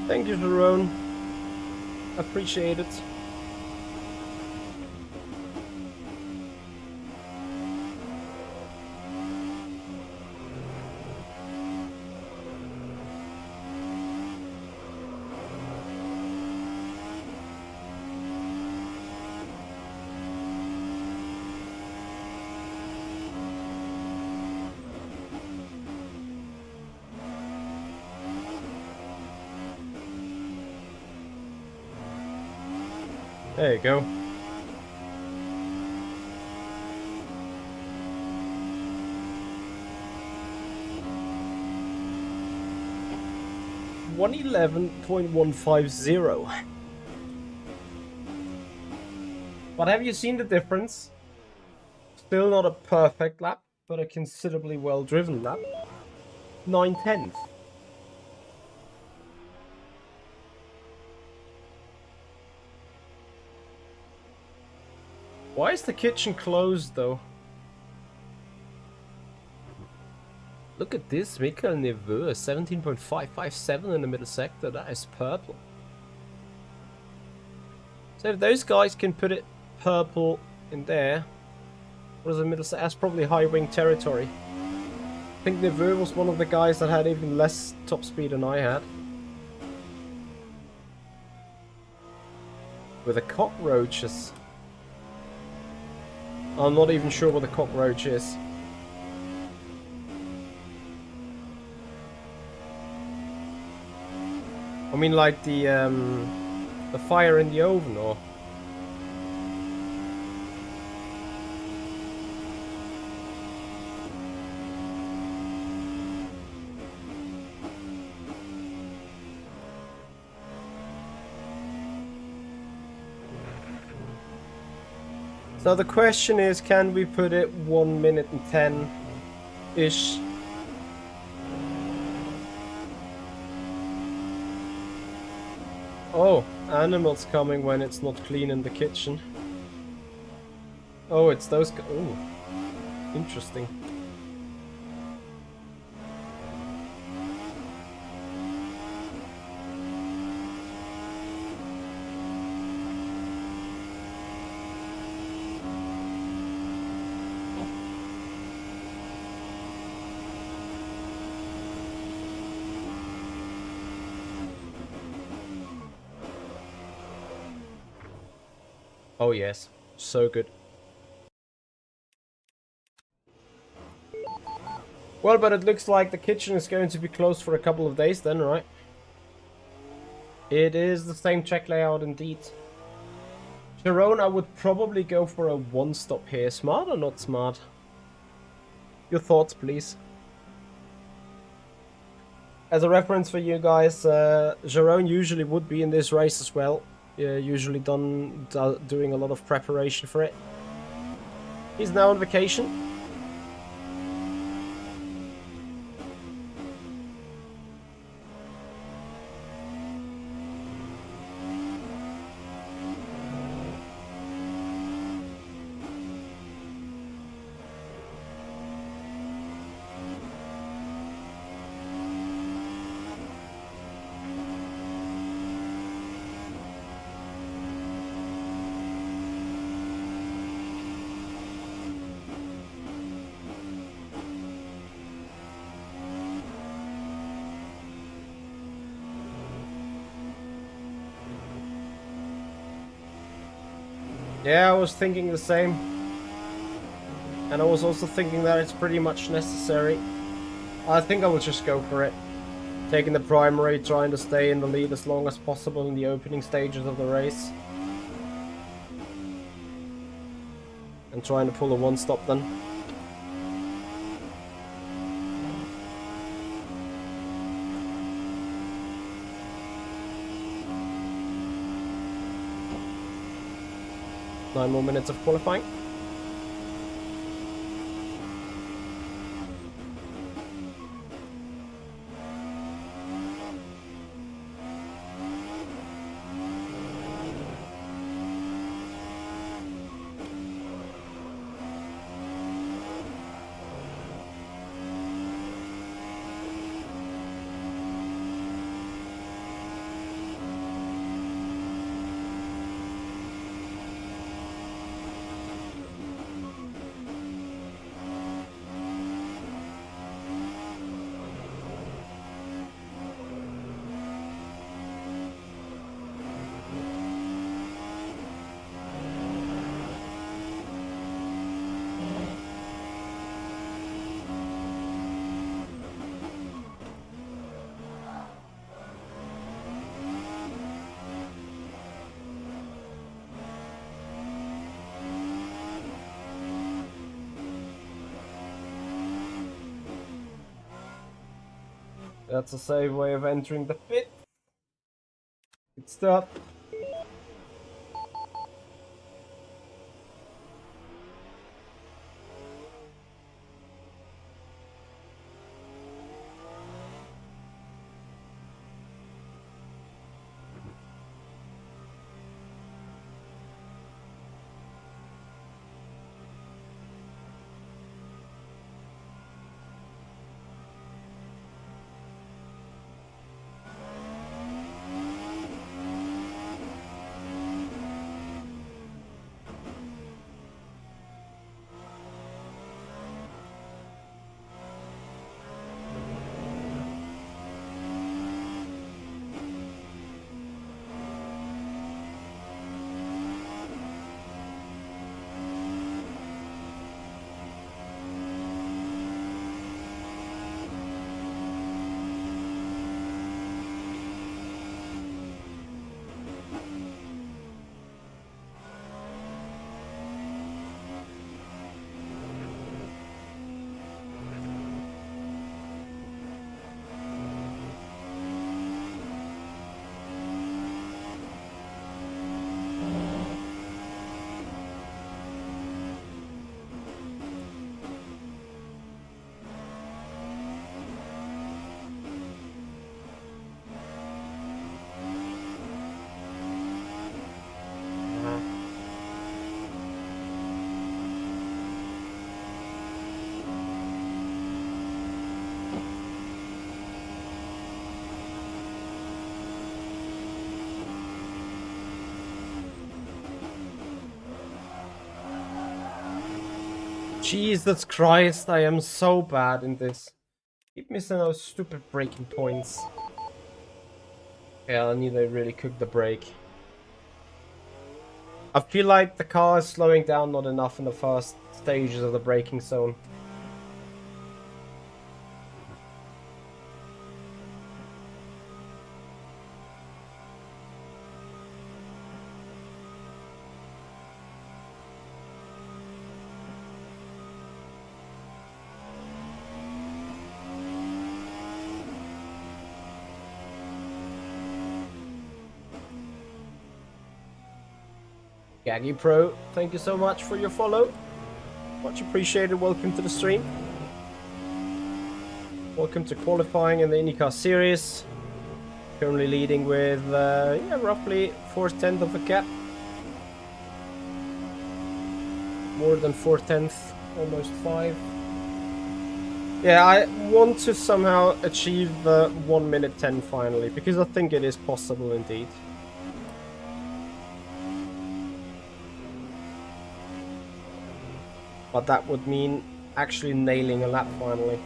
Thank you, Jerome. Appreciate it. There you go. $111.150. But have you seen the difference? Still not a perfect lap, but a considerably well-driven lap. 9/10. Why is the kitchen closed, though? Look at this, Michael Neveu, 17.557 in the middle sector. That is purple. So if those guys can put it purple in there, what is the middle sector? That's probably high wing territory. I think Neveu was one of the guys that had even less top speed than I had. With the cockroaches. I'm not even sure what the cockroach is. I mean, like the fire in the oven, or... So the question is, can we put it 1 minute and 10-ish? Oh, animals coming when it's not clean in the kitchen. Oh, it's those... Oh, interesting. Oh yes, so good. Well, but it looks like the kitchen is going to be closed for a couple of days then, right? It is the same track layout indeed. Sharon, I would probably go for a one-stop here. Smart or not smart? Your thoughts, please. As a reference for you guys, Jerome usually would be in this race as well. Usually doing a lot of preparation for it. He's now on vacation. Yeah, I was thinking the same. And I was also thinking that it's pretty much necessary. I think I will just go for it. Taking the primary, trying to stay in the lead as long as possible in the opening stages of the race. And trying to pull a one-stop then. Nine more minutes of qualifying. That's a safe way of entering the pit. Good stuff. Jesus Christ, I am so bad in this. Keep missing those stupid braking points. Yeah, I need to really cook the brake. I feel like the car is slowing down not enough in the first stages of the braking zone. Gaggy Pro, thank you so much for your follow. Much appreciated. Welcome to the stream. Welcome to qualifying in the IndyCar Series. Currently leading with yeah, roughly 4/10 of a gap. More than 4/10, almost 5. Yeah, I want to somehow achieve the 1 minute 10 finally, because I think it is possible indeed. But that would mean actually nailing a lap finally.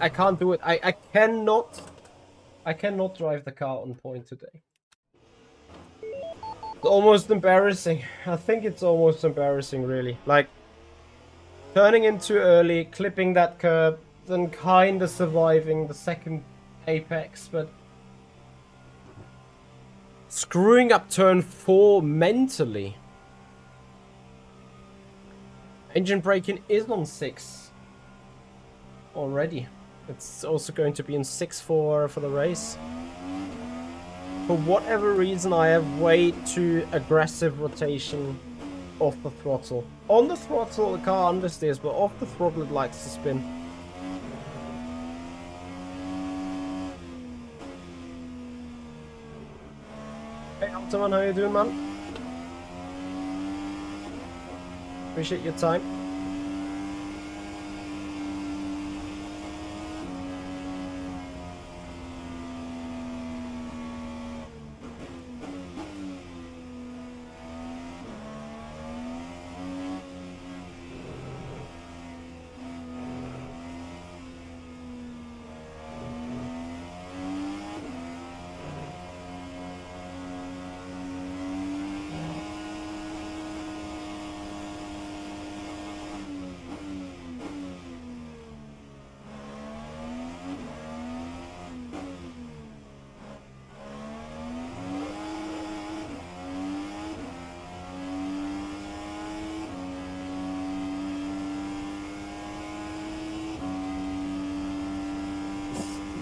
I can't do it. I cannot drive the car on point today. It's almost embarrassing. I think it's almost embarrassing, really. Like, turning in too early, clipping that curb, then kinda surviving the second apex, but screwing up turn 4 mentally. Engine braking is on 6 already. It's also going to be in 6 for the race. For whatever reason, I have way too aggressive rotation off the throttle. On the throttle, the car understeers, but off the throttle, it likes to spin. Hey, Altaman, how you doing, man? Appreciate your time.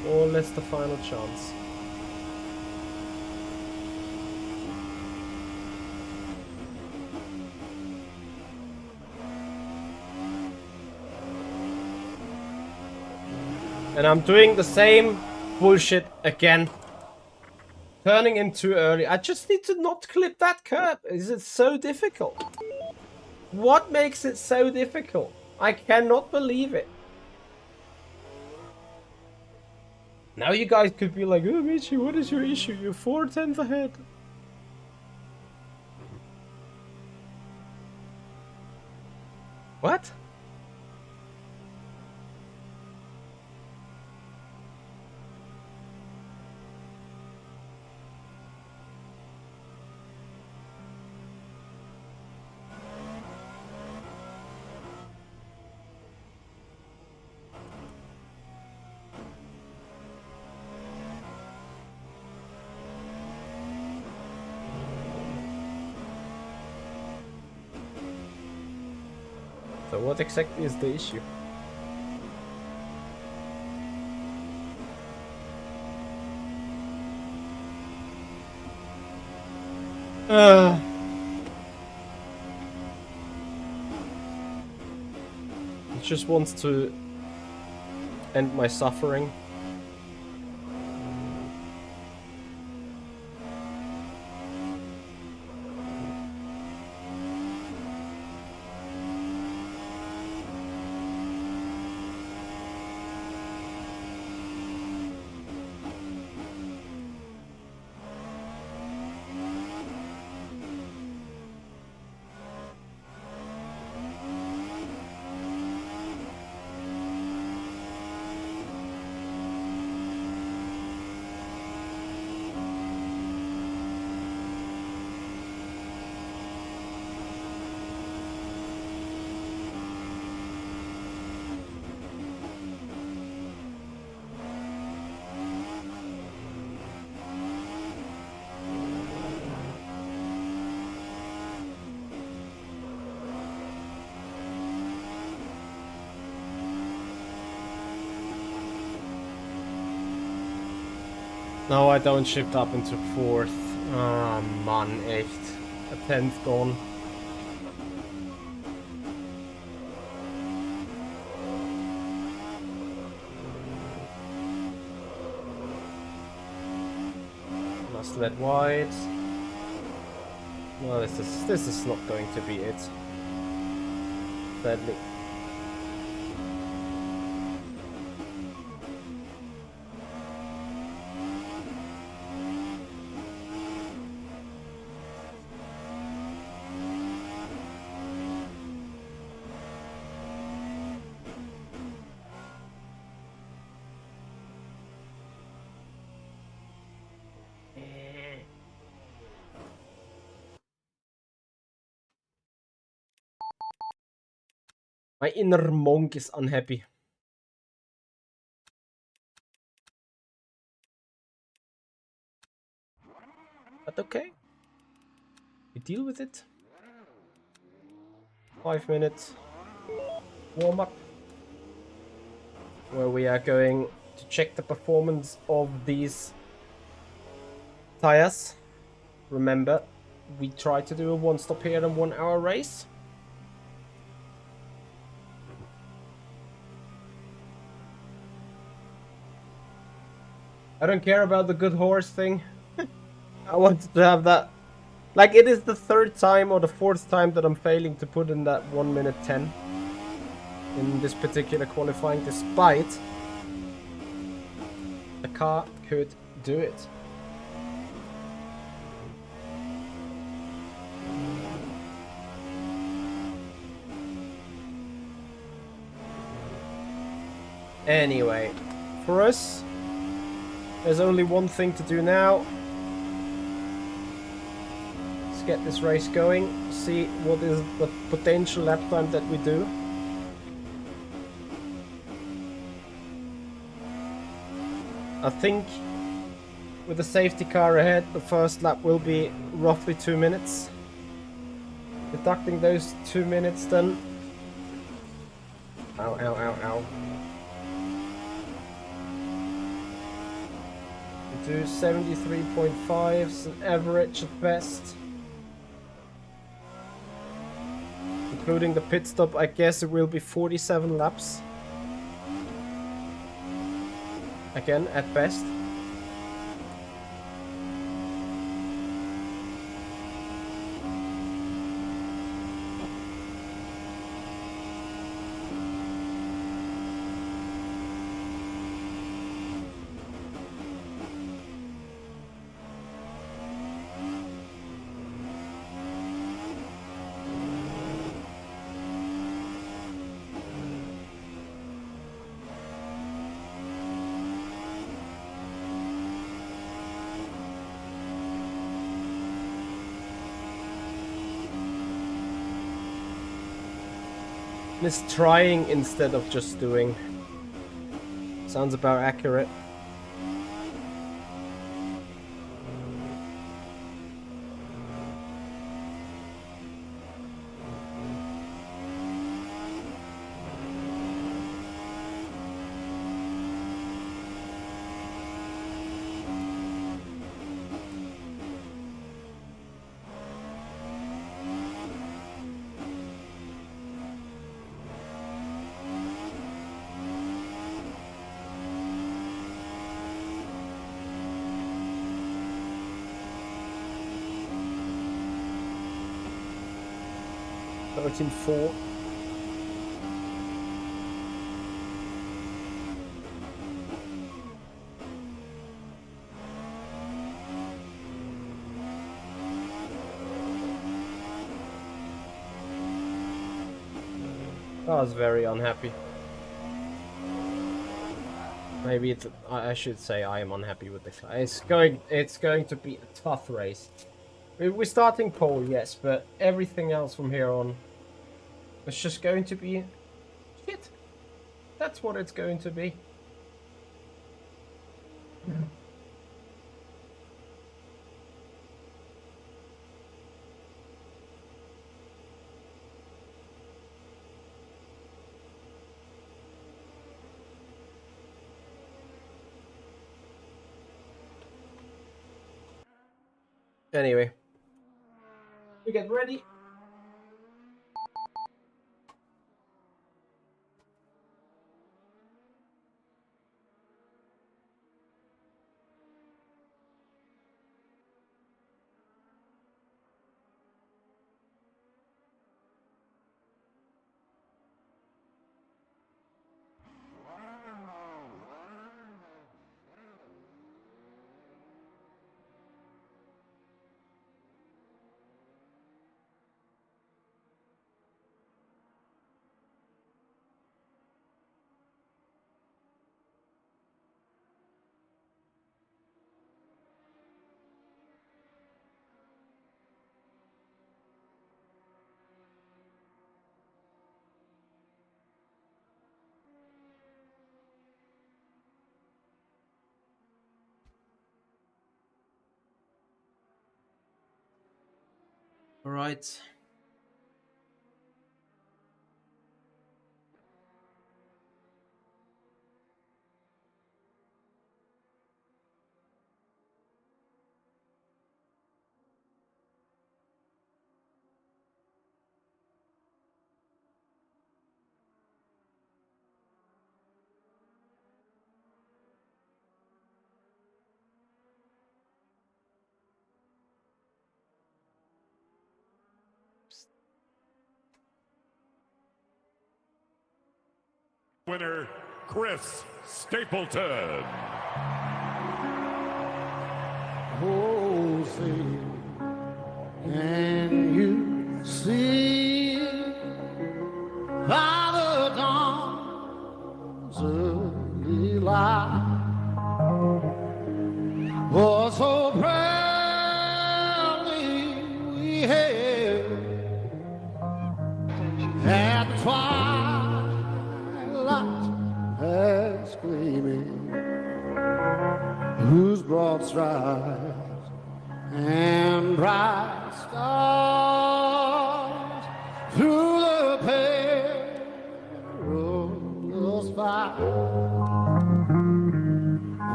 More or less the final chance. And I'm doing the same bullshit again. Turning in too early. I just need to not clip that curb. Is it so difficult? What makes it so difficult? I cannot believe it. Now you guys could be like, oh, Michi, what is your issue? You're 4/10 ahead. What? So what exactly is the issue? He just wants to end my suffering. No, I don't shift up into 4th. Ah, man, echt. A 10th gone. Must let wide. Well, this is not going to be it. Sadly. My inner monk is unhappy. But okay. We deal with it. 5 minutes warm up. Where we are going to check the performance of these tires. Remember, we try to do a 1-stop here and 1 hour race. I don't care about the good horse thing. I wanted to have that. Like, it is the 3rd time or the 4th time that I'm failing to put in that 1 minute 10 in this particular qualifying, despite the car could do it. Anyway, for us, there's only one thing to do now. Let's get this race going, see what is the potential lap time that we do. I think with the safety car ahead, the first lap will be roughly 2 minutes. Deducting those 2 minutes then. Ow, ow, ow, ow. We do 73.5, it's an average at best. Including the pit stop, I guess it will be 47 laps. Again, at best. It's trying instead of just doing. Sounds about accurate. 13.4. I was very unhappy. Maybe it's, I should say I am unhappy with the car. It's going to be a tough race. We're starting pole, yes, but everything else from here on, it's just going to be shit. That's what it's going to be. Anyway, we get ready. All right. Winner, Chris Stapleton. Oh, say, can you see by the dawn's early light? Oh, so proudly we hailed at the twilight as gleaming, whose broad stripes and bright stars through the perilous fight.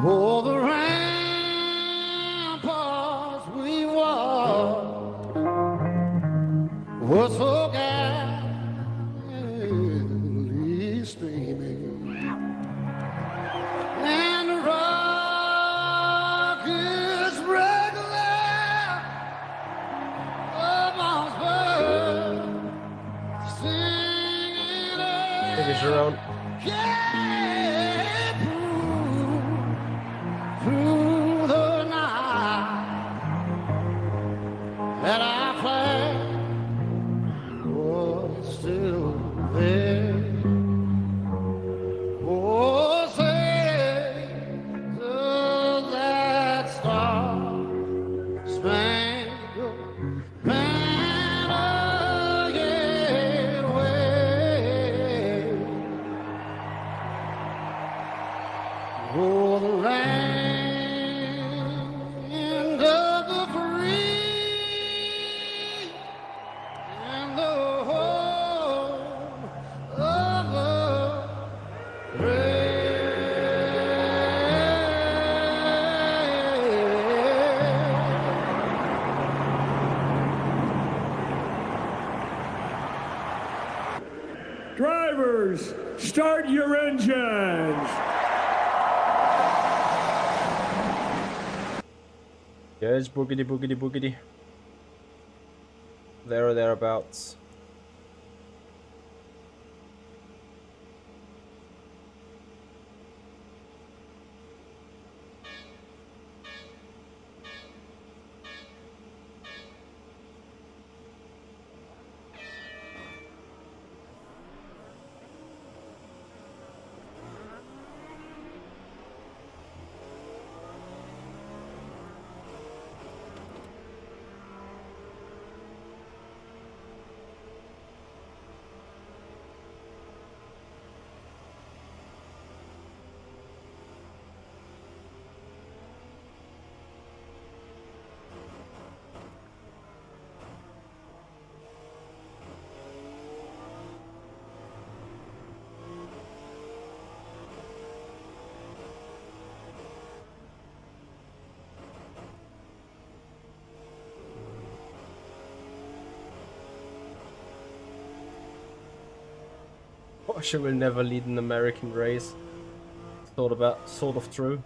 Oh, the ramparts we walked were so gallantly streaming, and the rockets regular amongst birds singing Take it your own. through the night that our flag was still there. Oh, say, does that star-spangled banner yet wave? Oh, the land of the free and the home of the Drivers, start your engines. Yes, boogity boogity boogity. There or thereabouts. Porsche will never lead an American race. Sort of true.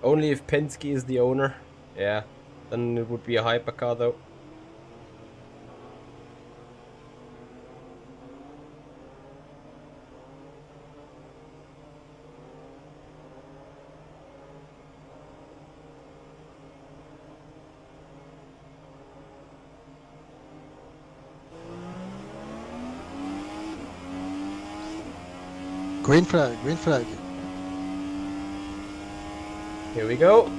Only if Penske is the owner. Yeah, then it would be a hypercar though. Green flag, green flag. Here we go.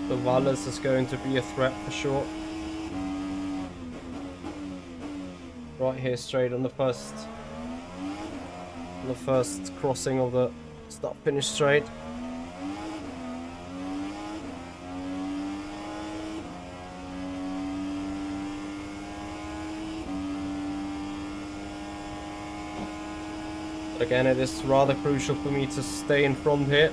The Valles is going to be a threat for sure. Right here, straight on the first crossing of the start-finish straight. But again, it is rather crucial for me to stay in front here.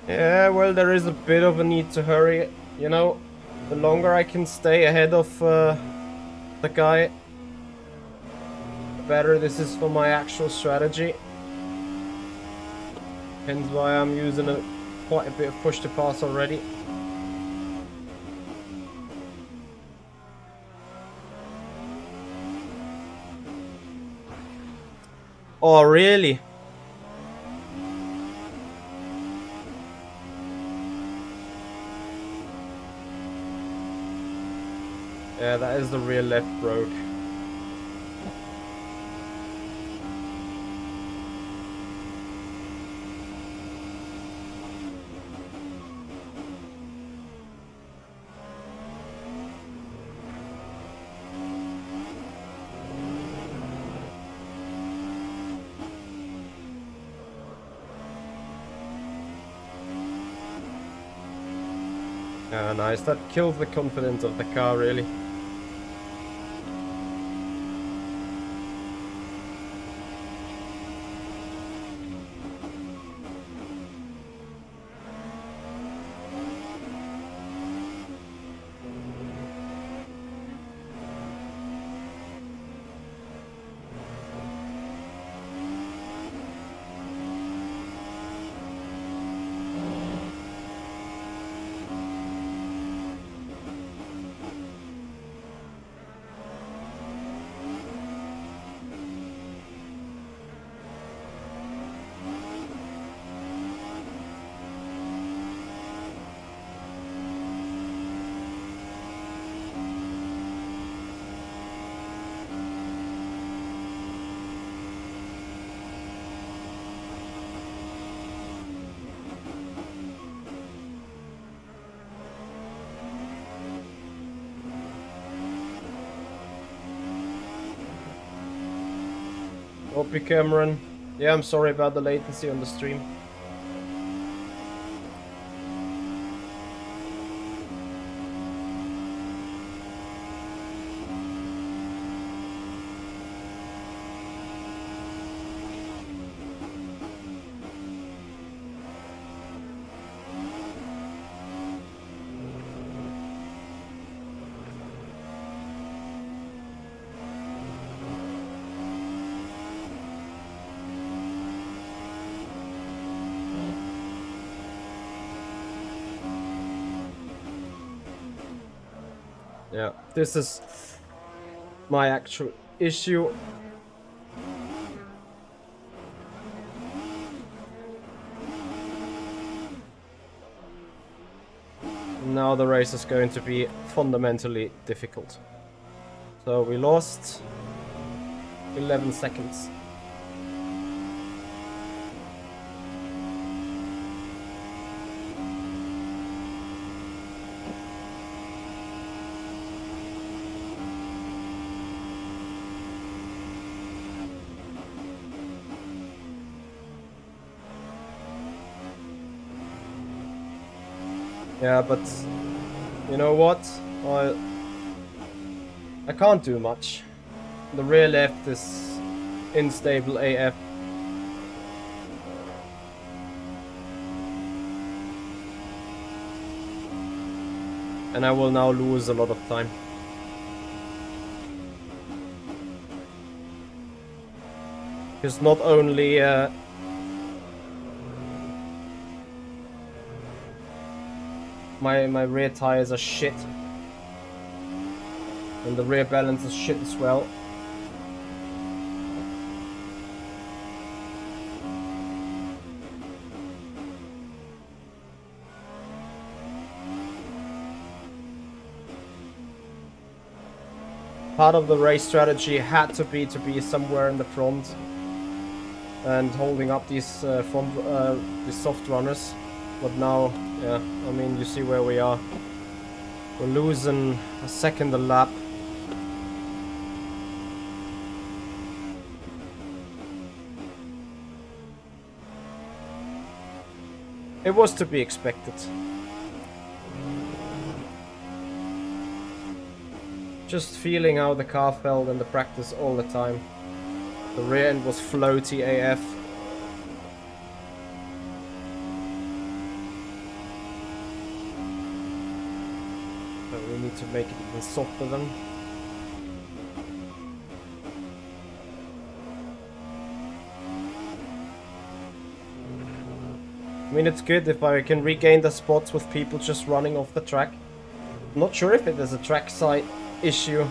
Yeah, well, there is a bit of a need to hurry. You know, the longer I can stay ahead of the guy, the better this is for my actual strategy. Hence why I'm using quite a bit of push to pass already. Oh, really? Yeah, that is the rear left broke. Yeah, nice. That kills the confidence of the car, really. Hope you, Cameron. Yeah, I'm sorry about the latency on the stream. Yeah, this is my actual issue. Now the race is going to be fundamentally difficult. So we lost 11 seconds. Yeah, but you know what? I can't do much. The rear left is unstable AF. And I will now lose a lot of time. Because not only my rear tires are shit, and the rear balance is shit as well. Part of the race strategy had to be somewhere in the front and holding up these these soft runners. But now, yeah, I mean, you see where we are. We're losing a second a lap. It was to be expected. Just feeling how the car felt in the practice all the time. The rear end was floaty AF. But we need to make it even softer then. I mean, it's good if I can regain the spots with people just running off the track. I'm not sure if it is a trackside issue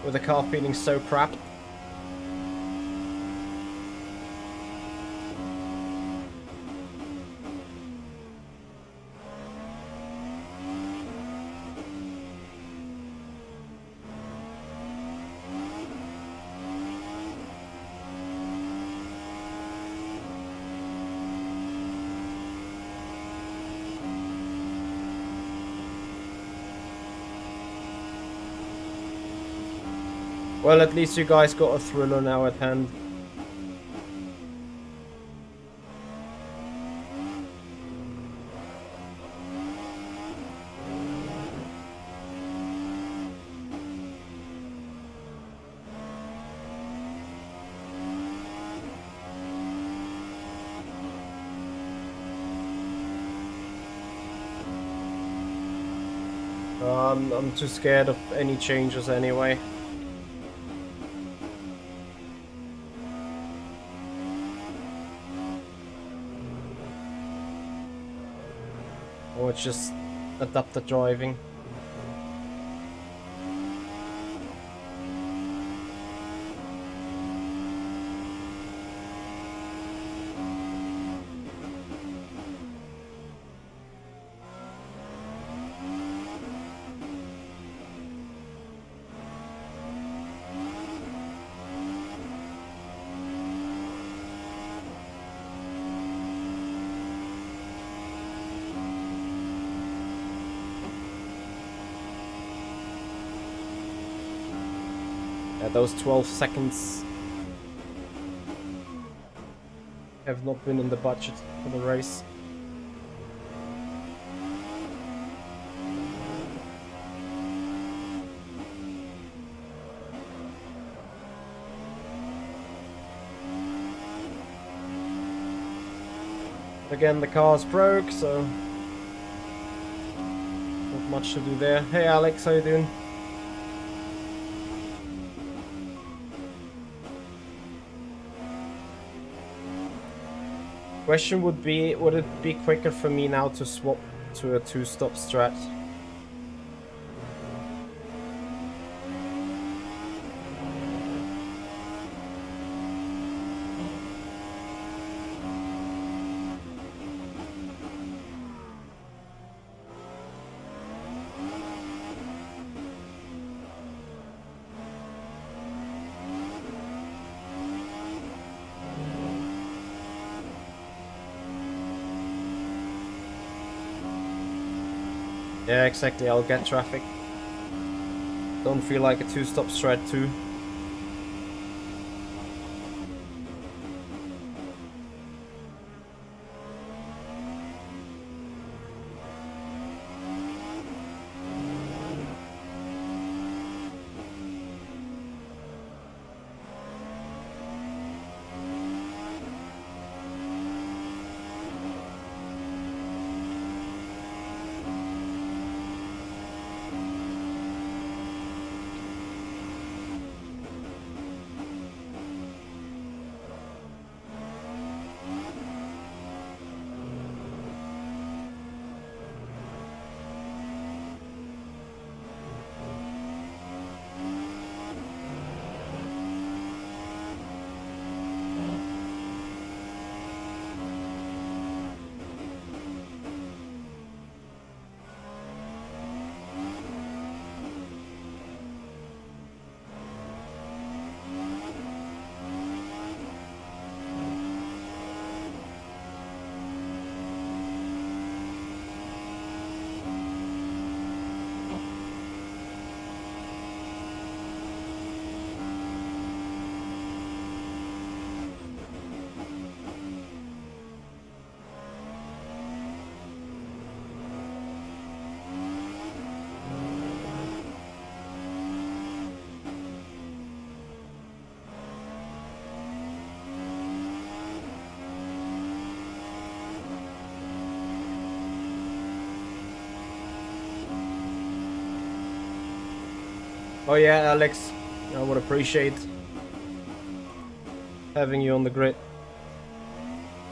with the car feeling so crap. Well, at least you guys got a thriller now at hand. I'm too scared of any changes anyway. Or just adapt the driving. Those 12 seconds have not been in the budget for the race. Again, the car's broke, so not much to do there. Hey Alex, how you doing? Question would be, would it be quicker for me now to swap to a 2-stop strat? Yeah, exactly, I'll get traffic. Don't feel like a 2-stop strat too. Oh yeah, Alex, I would appreciate having you on the grid.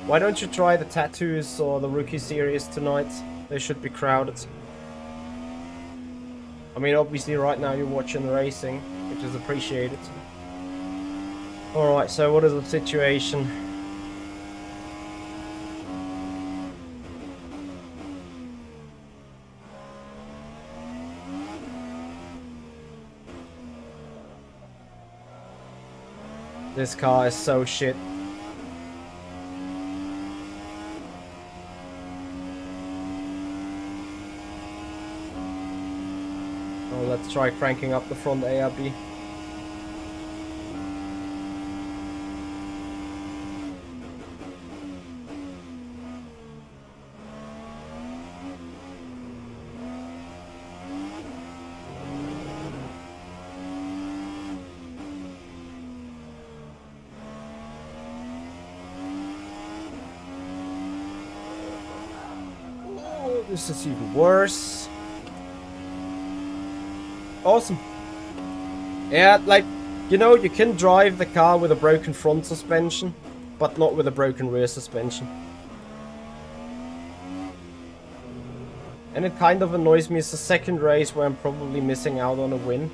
Why don't you try the tattoos or the rookie series tonight? They should be crowded. I mean, obviously right now you're watching the racing, which is appreciated. Alright, so what is the situation? This car is so shit. Oh, let's try cranking up the front ARB. This is even worse. Awesome. Yeah, like, you know, you can drive the car with a broken front suspension, but not with a broken rear suspension. And it kind of annoys me. It's the second race where I'm probably missing out on a win.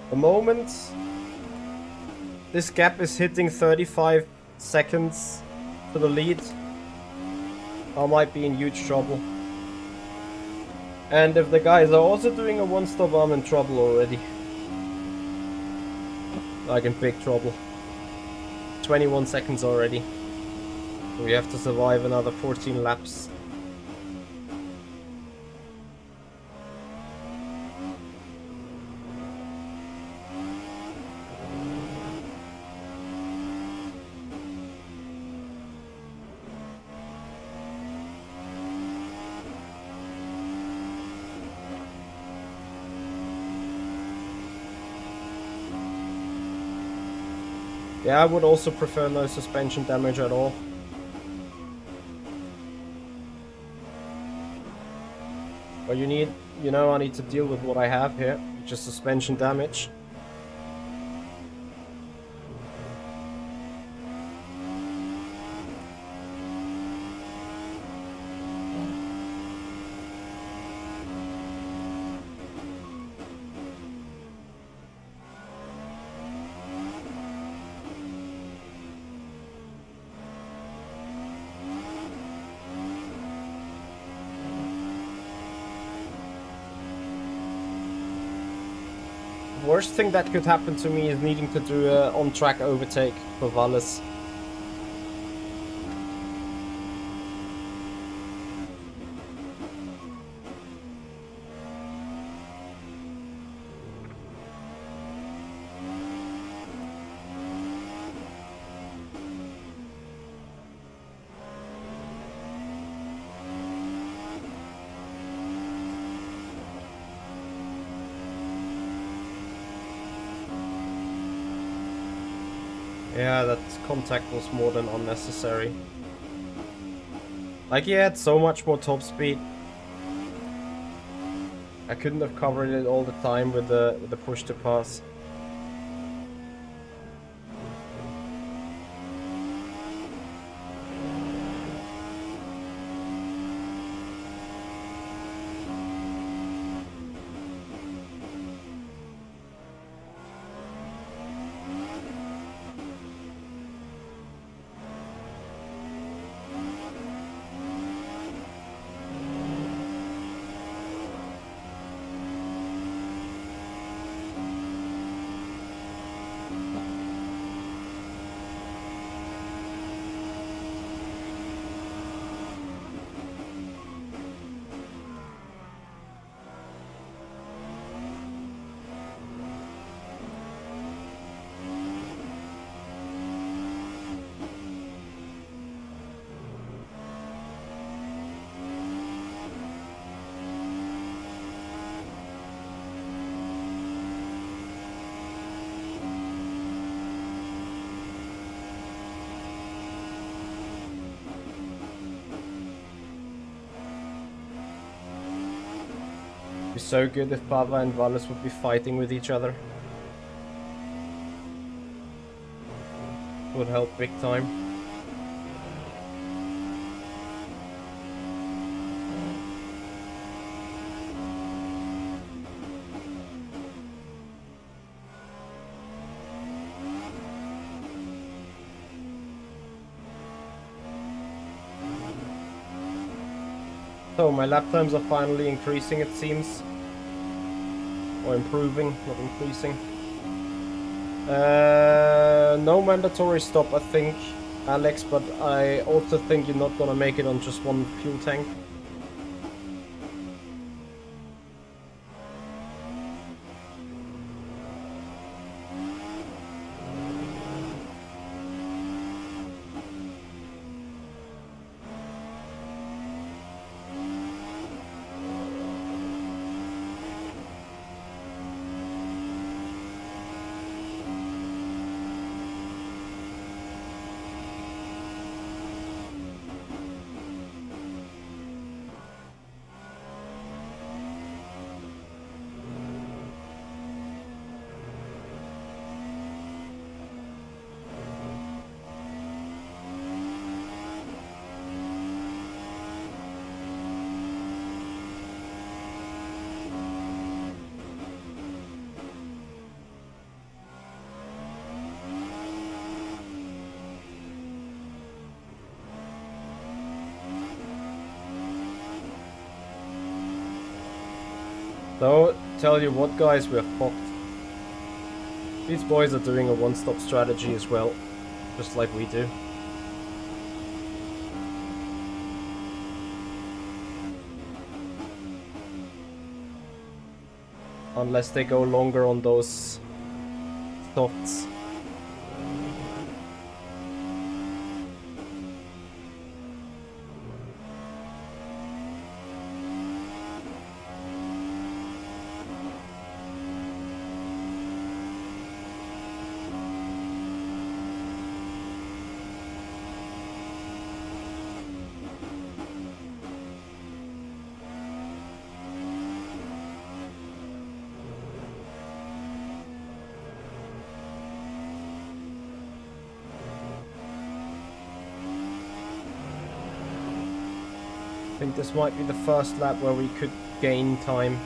The moment this gap is hitting 35 seconds to the lead, I might be in huge trouble. And if the guys are also doing a one-stop, I'm in trouble already. Like in big trouble. 21 seconds already. We have to survive another 14 laps. Yeah, I would also prefer no suspension damage at all. But I need to deal with what I have here, which is suspension damage. Worst thing that could happen to me is needing to do a on-track overtake for Valles. Yeah, that contact was more than unnecessary. Like, he had so much more top speed. I couldn't have covered it all the time with the push to pass. It'd be so good if Bava and Valles would be fighting with each other. Would help big time. So my lap times are finally increasing, it seems. Or improving, not increasing. No mandatory stop, I think, Alex, but I also think you're not gonna make it on just one fuel tank. So, tell you what guys, we're fucked. These boys are doing a one-stop strategy as well, just like we do. Unless they go longer on those softs. I think this might be the first lap where we could gain time.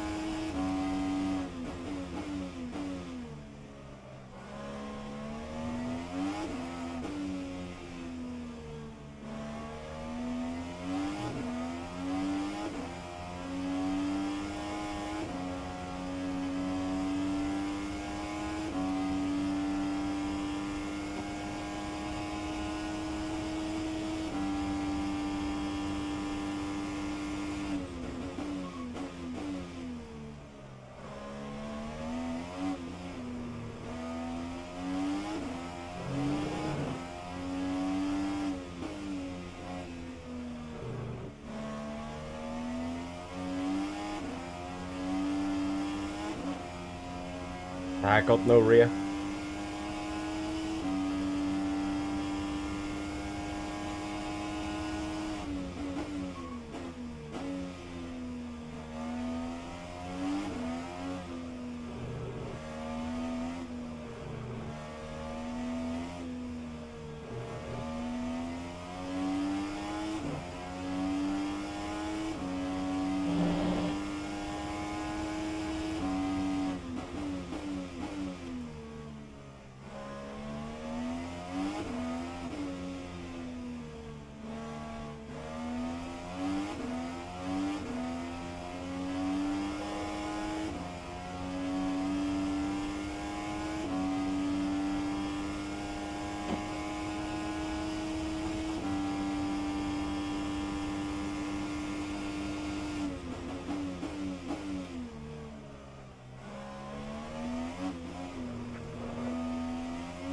I got no rear.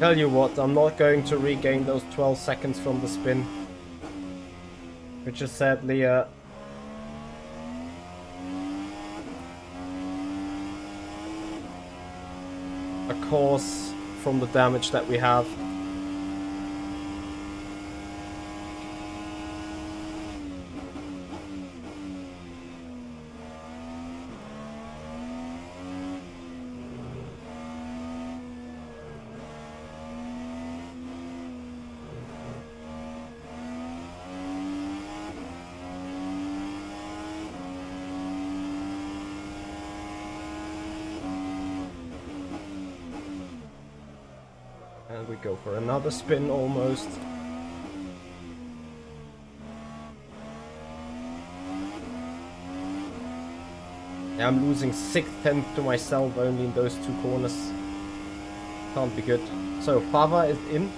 Tell you what, I'm not going to regain those 12 seconds from the spin. Which is sadly a cause from the damage that we have. And we go for another spin almost. Yeah, I'm losing 6/10 to myself only in those two corners. Can't be good. So Fava is in.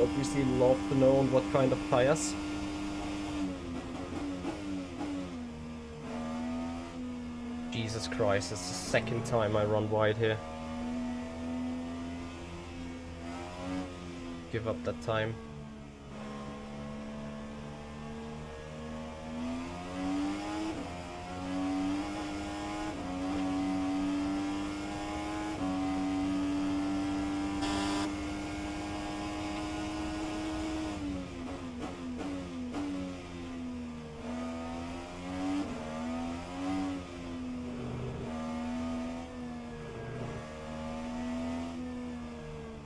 Obviously love to know on what kind of tires. Jesus Christ, it's the second time I run wide here. Give up that time.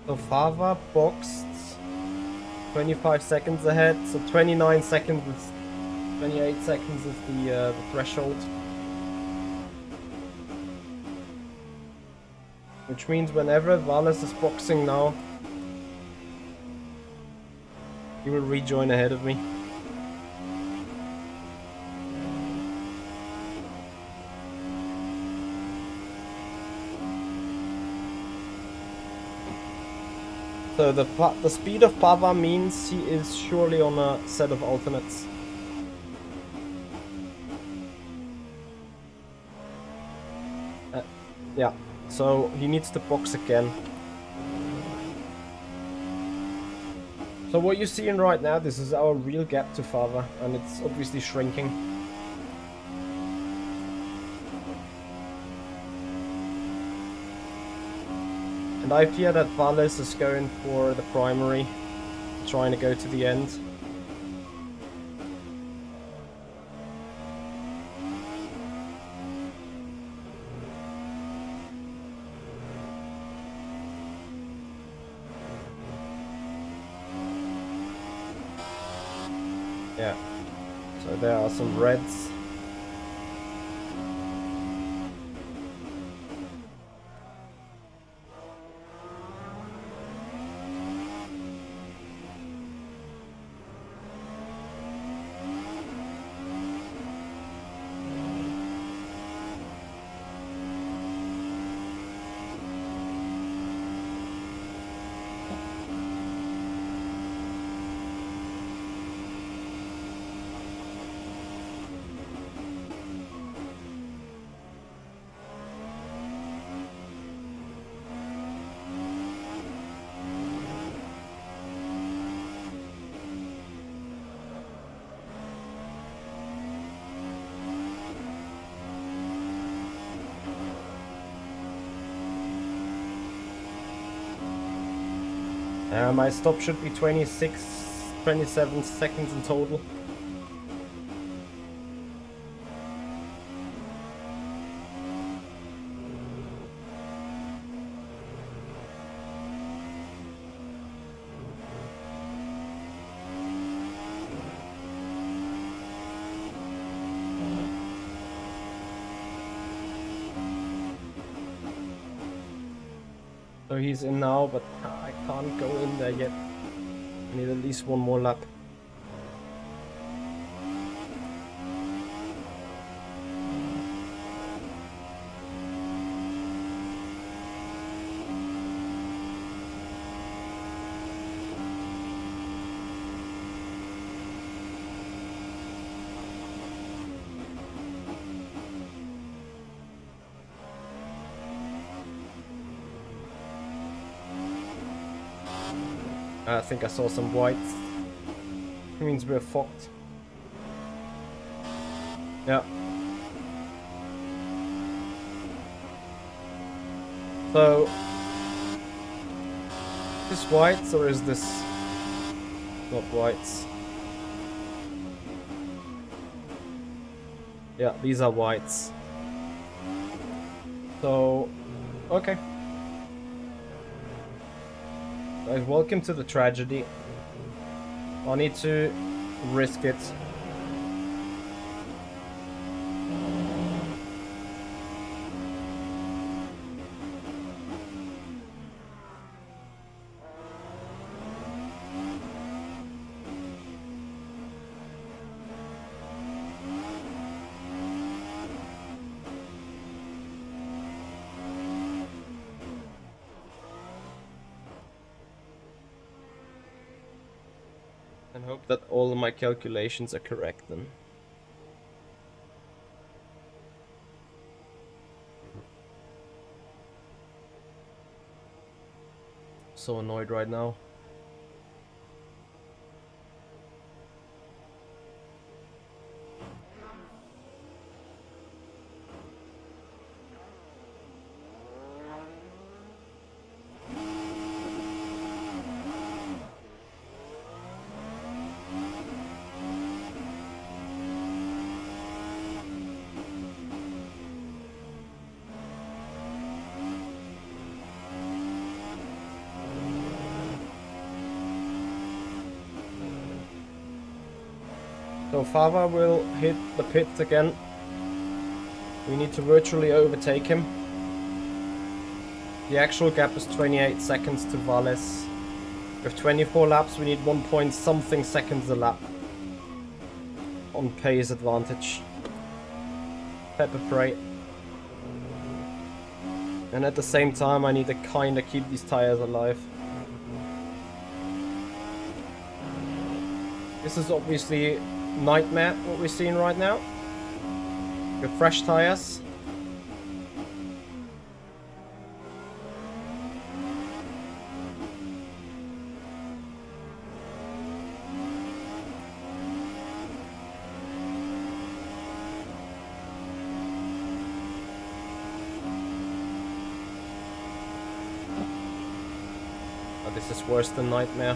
So Fava boxed 25 seconds ahead, so 29 seconds is 28 seconds is the threshold. Which means whenever Valles is boxing now, he will rejoin ahead of me. So the speed of Pava means he is surely on a set of alternates. Yeah, so he needs to box again. So what you're seeing right now, this is our real gap to Fava, and it's obviously shrinking. And I fear that Valles is going for the primary, trying to go to the end. Yeah, so there are some reds. My stop should be 27 seconds in total. So he's in now, but I can't go in there yet. I need at least one more lap. I think I saw some whites. It means we're fucked. Yeah. So, is this whites or is this not whites? Yeah, these are whites. So, okay. Guys, welcome to the tragedy. I need to risk it. And hope that all of my calculations are correct then. So annoyed right now. So Fava will hit the pits again. We need to virtually overtake him. The actual gap is 28 seconds to Valles. With 24 laps, we need 1 point something seconds a lap. On pace advantage. Pepper spray. And at the same time, I need to kinda keep these tires alive. This is obviously nightmare what we're seeing right now. With fresh tires. Oh, this is worse than Nightmare.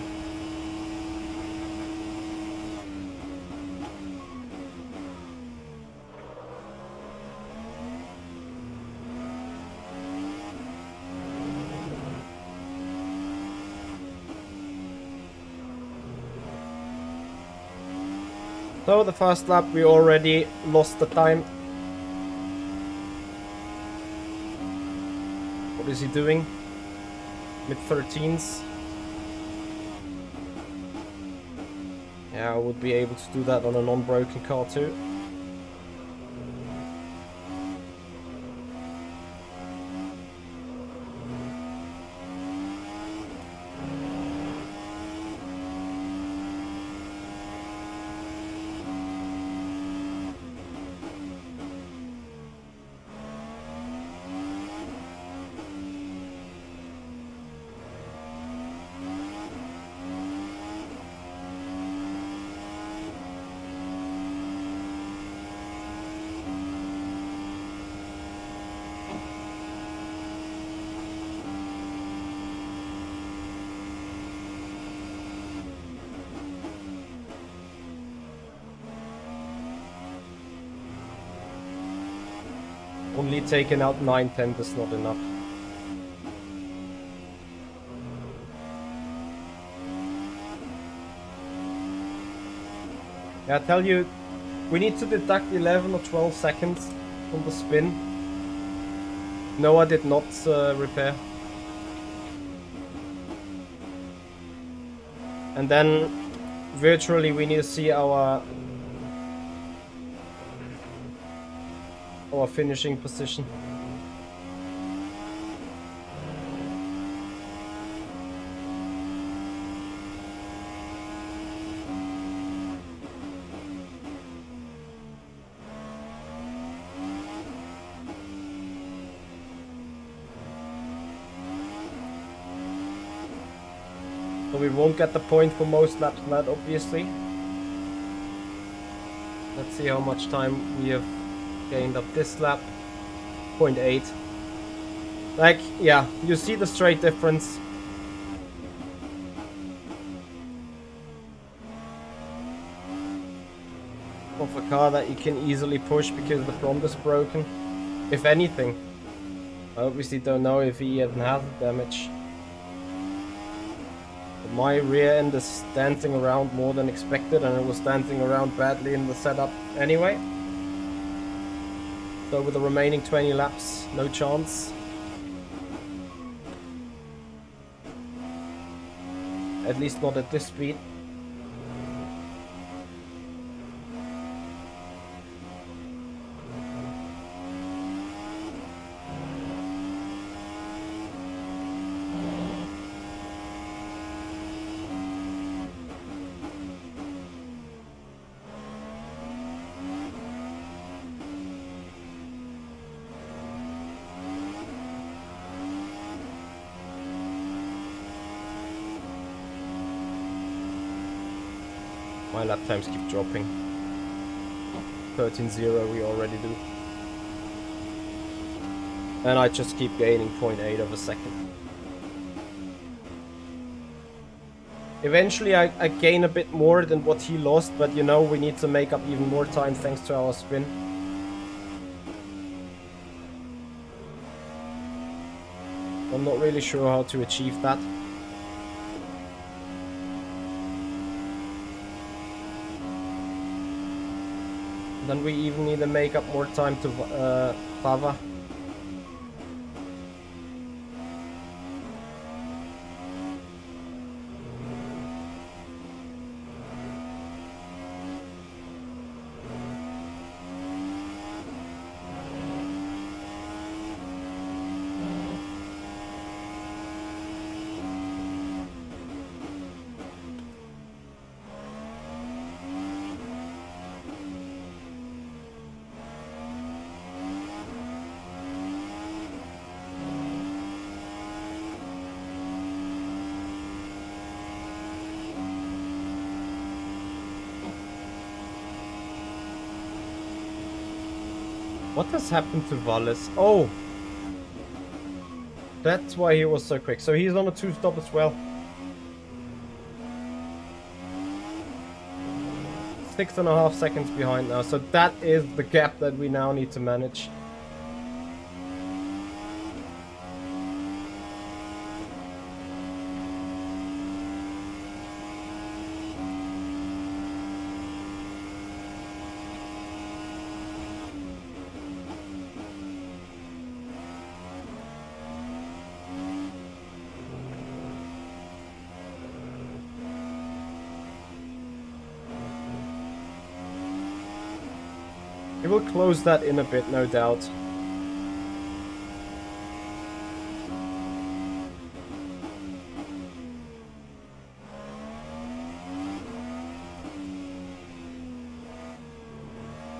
So the first lap we already lost the time. What is he doing? Mid-13s. Yeah, I would be able to do that on a non-broken car too. Only taking out 9/10 is not enough. Yeah, I tell you, we need to deduct 11 or 12 seconds from the spin. No, I did not repair. And then virtually we need to see our finishing position. So we won't get the point for most laps on that, obviously. Let's see how much time we have gained up this lap. 0.8. Like, yeah, you see the straight difference. Of a car that you can easily push because the front is broken. If anything. I obviously don't know if he even has damage. But my rear end is dancing around more than expected, and it was dancing around badly in the setup anyway. So with the remaining 20 laps, no chance. At least not at this speed. My lap times keep dropping. 13.0 we already do. And I just keep gaining 0.8 of a second. Eventually I gain a bit more than what he lost, but you know, we need to make up even more time thanks to our spin. I'm not really sure how to achieve that. Then we even need to make up more time to Fava. What has happened to Valles? Oh! That's why he was so quick. So he's on a 2-stop as well. 6.5 seconds behind now, so that is the gap that we now need to manage. He will close that in a bit, no doubt.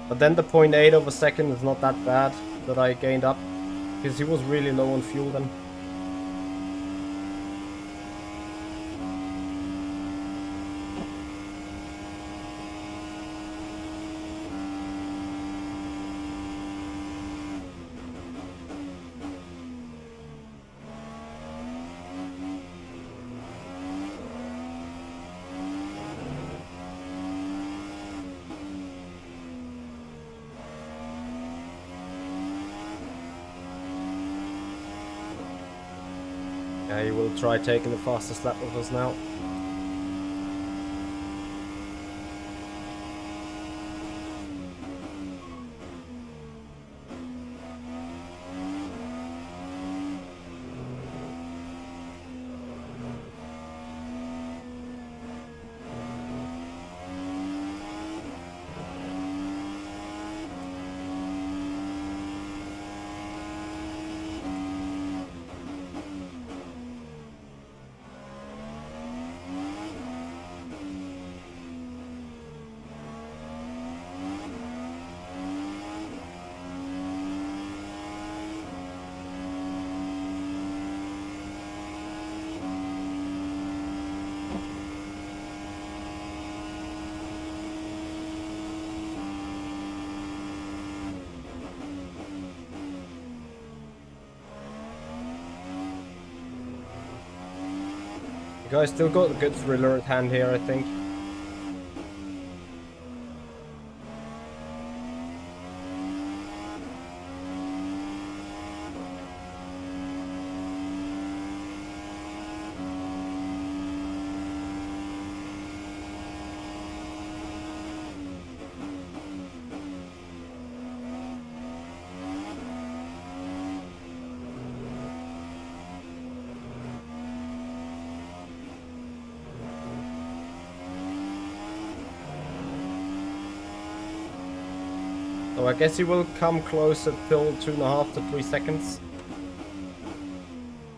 But then the 0.8 of a second is not that bad that I gained up, because he was really low on fuel then. Yeah, he will try taking the fastest lap with us now. You guys still got a good thriller at hand here, I think. So I guess he will come closer till 2.5 to 3 seconds.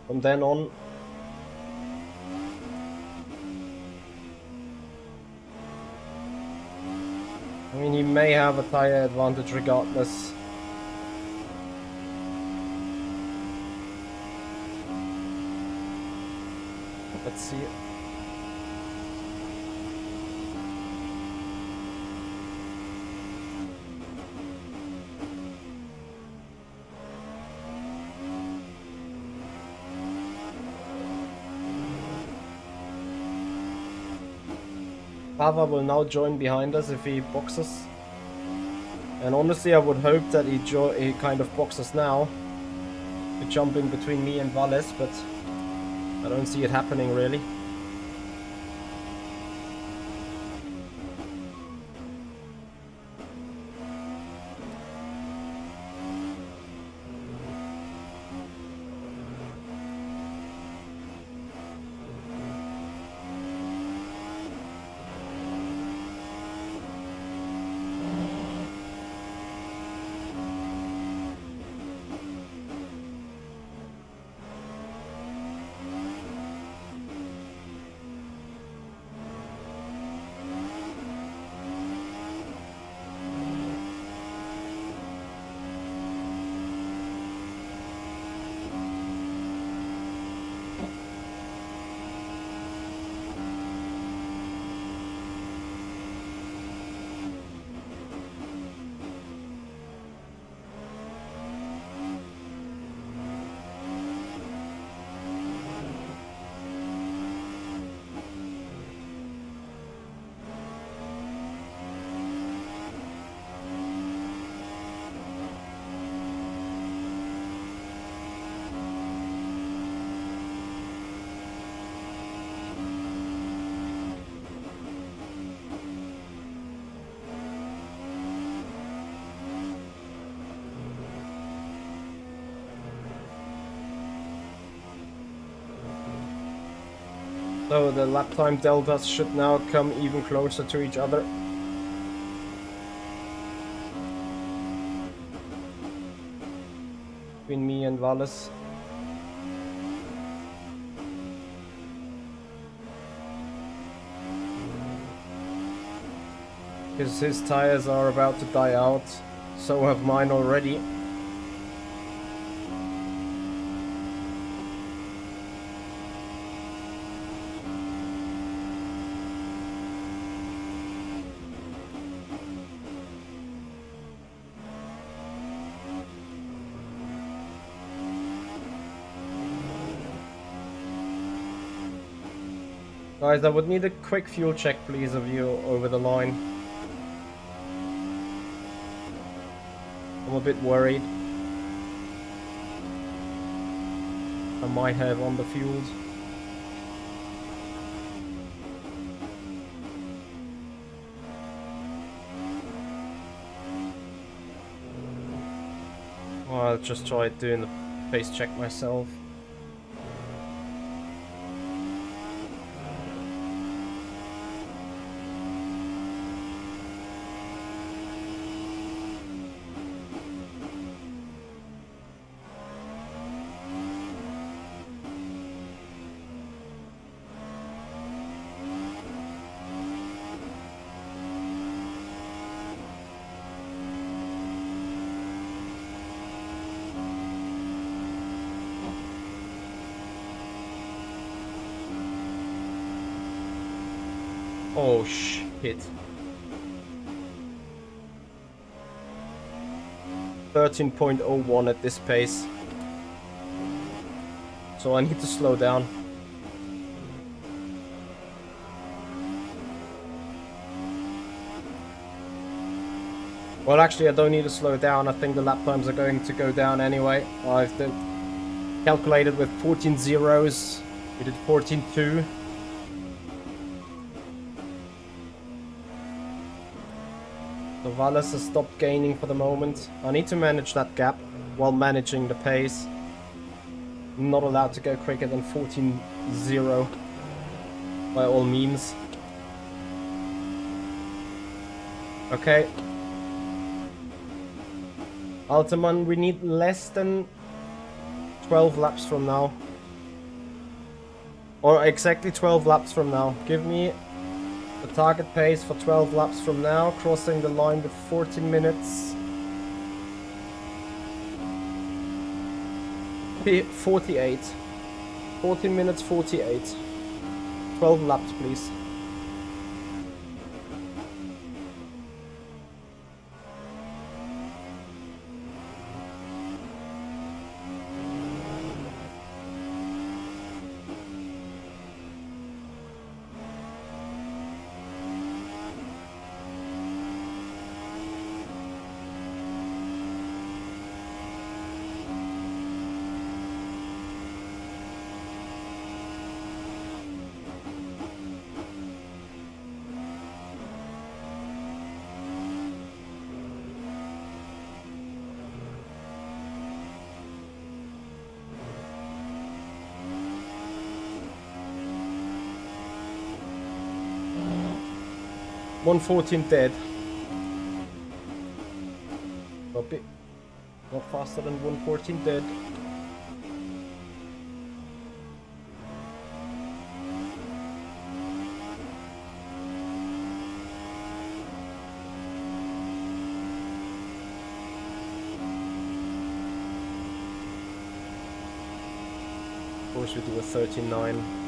From then on. I mean, he may have a tire advantage regardless. Let's see it. Pava will now join behind us if he boxes. And honestly, I would hope that he kind of boxes now to jump in between me and Valles, but I don't see it happening really. So the lap time deltas should now come even closer to each other. Between me and Wallace. Because his tires are about to die out, so have mine already. Guys, I would need a quick fuel check, please, of you over the line. I'm a bit worried. I might have on the fuels. Well, I'll just try doing the pace check myself. Oh shit. 13.01 at this pace. So I need to slow down. Well, actually, I don't need to slow down. I think the lap times are going to go down anyway. I've calculated with 14 zeros. We did 14.2. So Wallace has stopped gaining for the moment. I need to manage that gap while managing the pace. I'm not allowed to go quicker than 14.0 by all means. Okay. Altaman, we need less than 12 laps from now. Or exactly 12 laps from now. Give me the target pace for 12 laps from now, crossing the line with 14 minutes. 48. 14 minutes 48. 12 laps, please. .114 dead. Copy. Not faster than 114 dead. Of course we do a 13.9.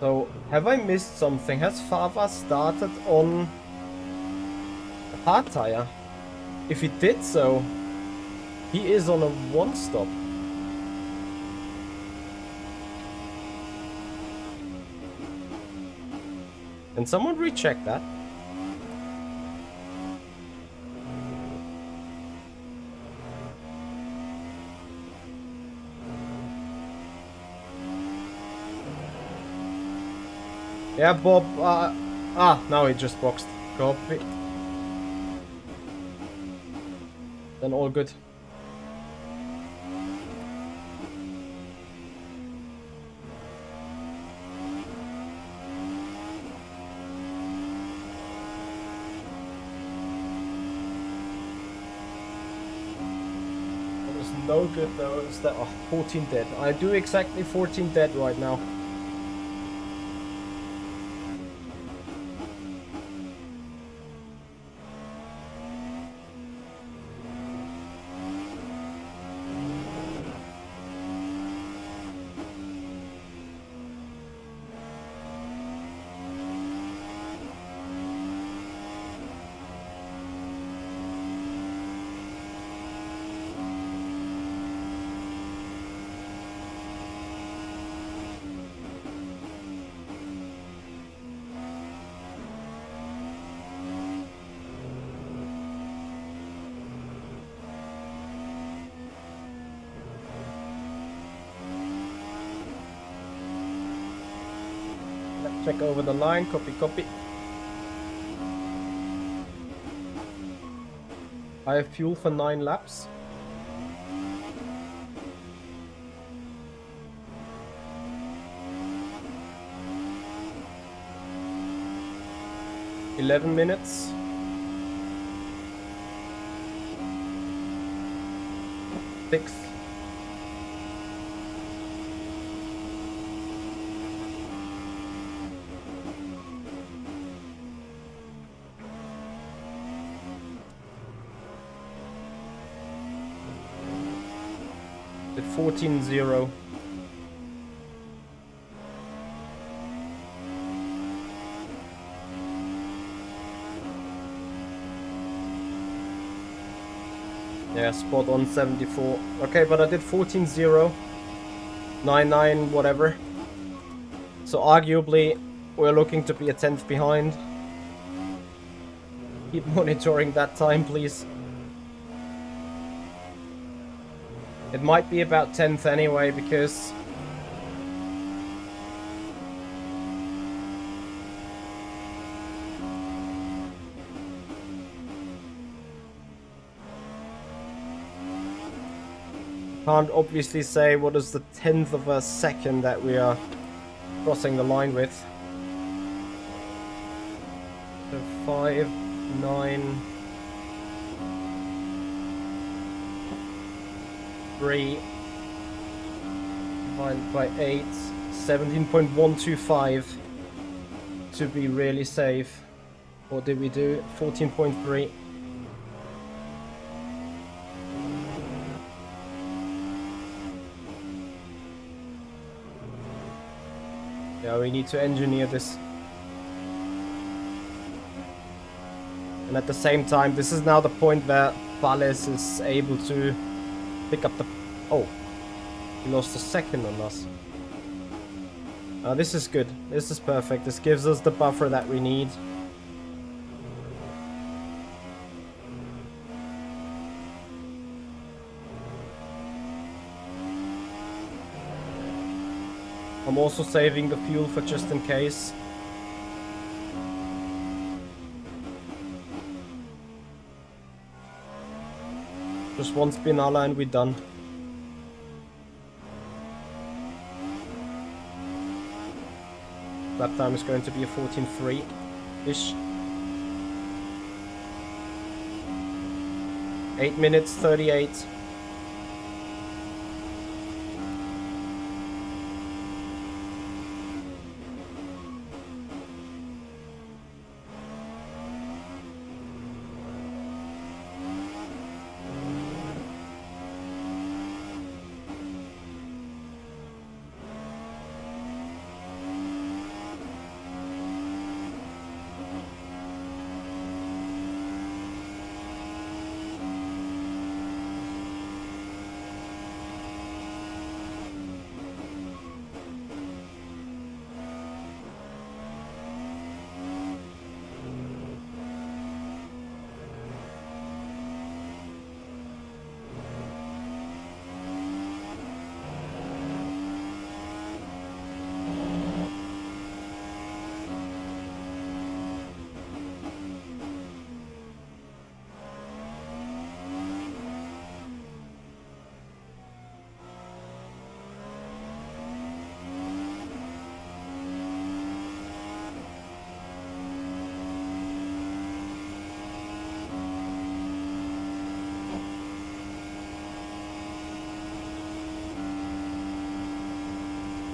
So, have I missed something? Has Fava started on a hard tire? If he did so, he is on a one-stop. Can someone recheck that? Yeah, Bob. Now he just boxed. Copy. Then all good. What is no good though is that 14 dead. I do exactly 14 dead right now. Check over the line, copy, copy. I have fuel for 9 laps. $11. Six. At 14-0. Yeah, spot on 74. Okay, but I did 14-0. 9-9, whatever. So arguably, we're looking to be a 10th behind. Keep monitoring that time, please. It might be about 10th anyway, because can't obviously say what is the 10th of a second that we are crossing the line with. So 5, 9, 3 divided by 8, 17.125 to be really safe. What did we do? 14.3. Yeah, we need to engineer this. And at the same time, this is now the point where Valles is able to pick up the... Oh, he lost a second on us. This is good. This is perfect. This gives us the buffer that we need. I'm also saving the fuel for just in case. Just one spinala and we're done. Lap time is going to be a 14.3-ish. 8 minutes 38.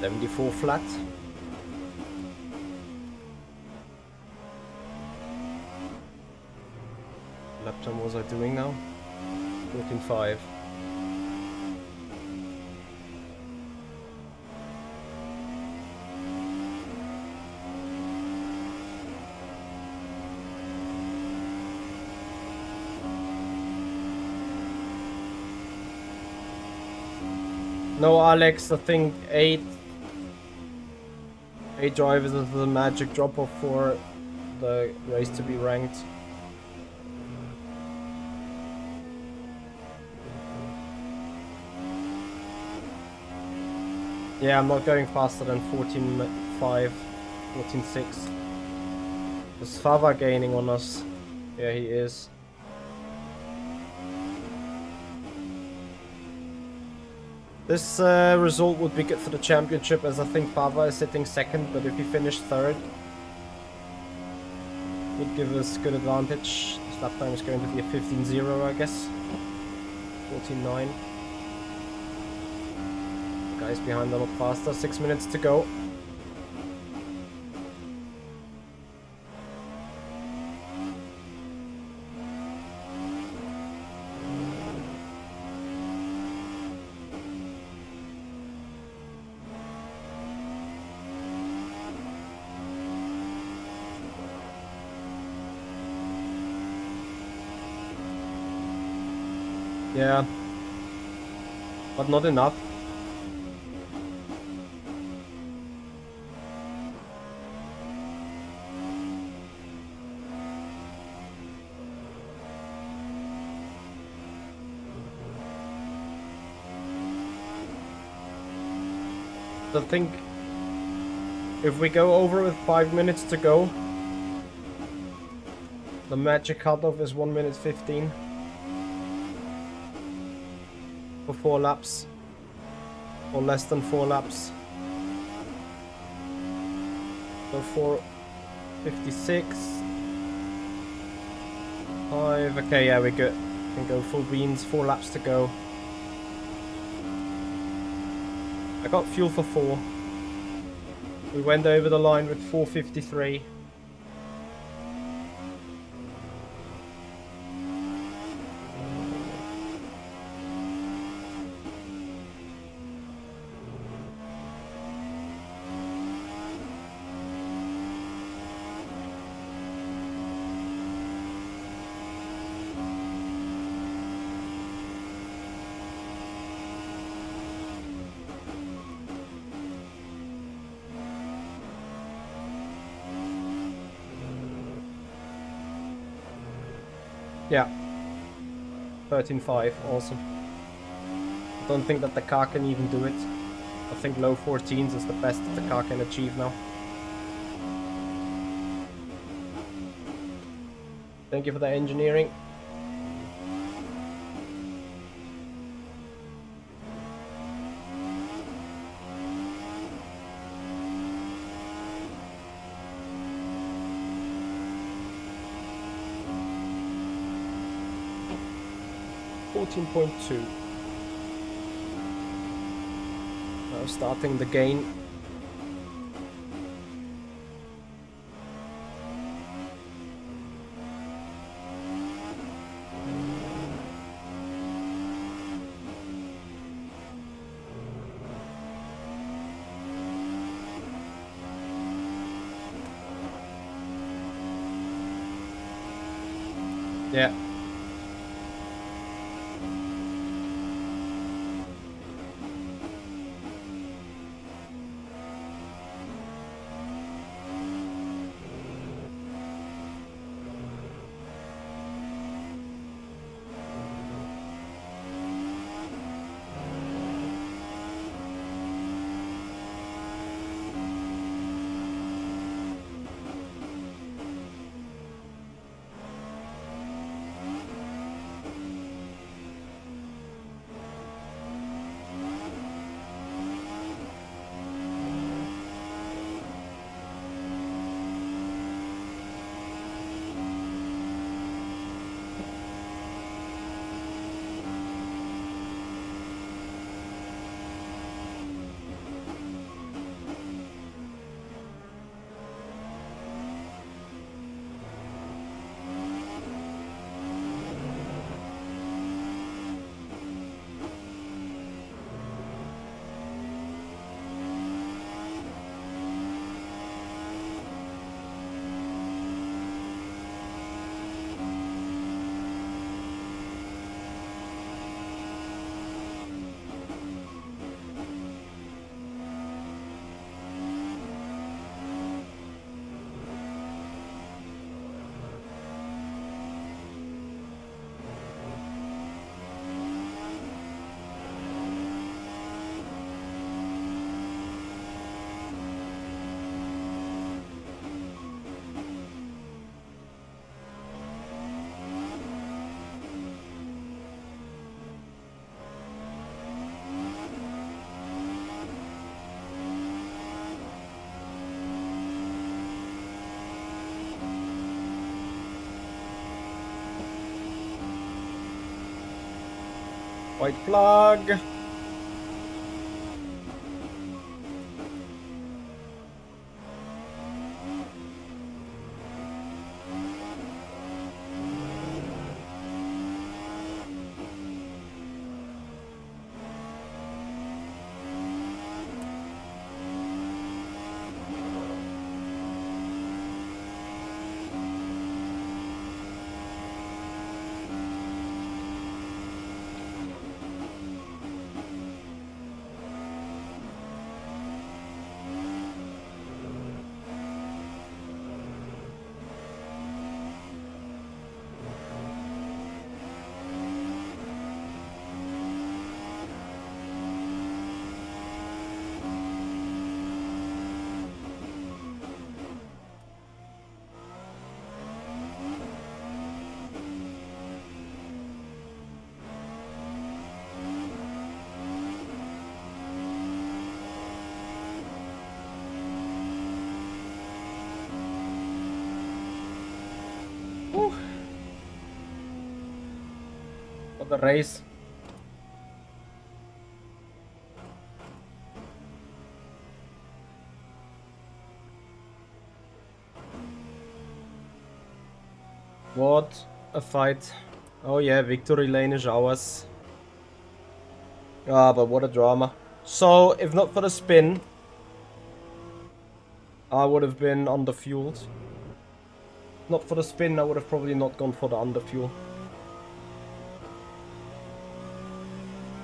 74 flat. Lap time was I doing now? 14.5. No, Alex, I think 8 drivers is the magic drop-off for the race to be ranked. Yeah, I'm not going faster than 14.5, 14.6. Is Fava gaining on us? Yeah, he is. This result would be good for the championship, as I think Fava is sitting second, but if he finished third, would give us good advantage. This lap time is going to be a 15.0, I guess. 14.9. Guys behind a lot faster. 6 minutes to go. Yeah, but not enough. I think if we go over with 5 minutes to go, the magic cutoff is 1 minute 15 for 4 laps, or less than 4 laps. So 4:56, 5. Okay, yeah, we're good. Can go full beans. 4 laps to go. I got fuel for 4. We went over the line with 4:53. Yeah, 13.5, awesome. I don't think that the car can even do it. I think low 14s is the best that the car can achieve now. Thank you for the engineering. .2. Now starting the gain. Yeah. White flag. For the race. What a fight. Oh yeah, victory lane is ours. Ah, but what a drama. So, if not for the spin, I would have been underfueled. Not for the spin, I would have probably not gone for the underfuel.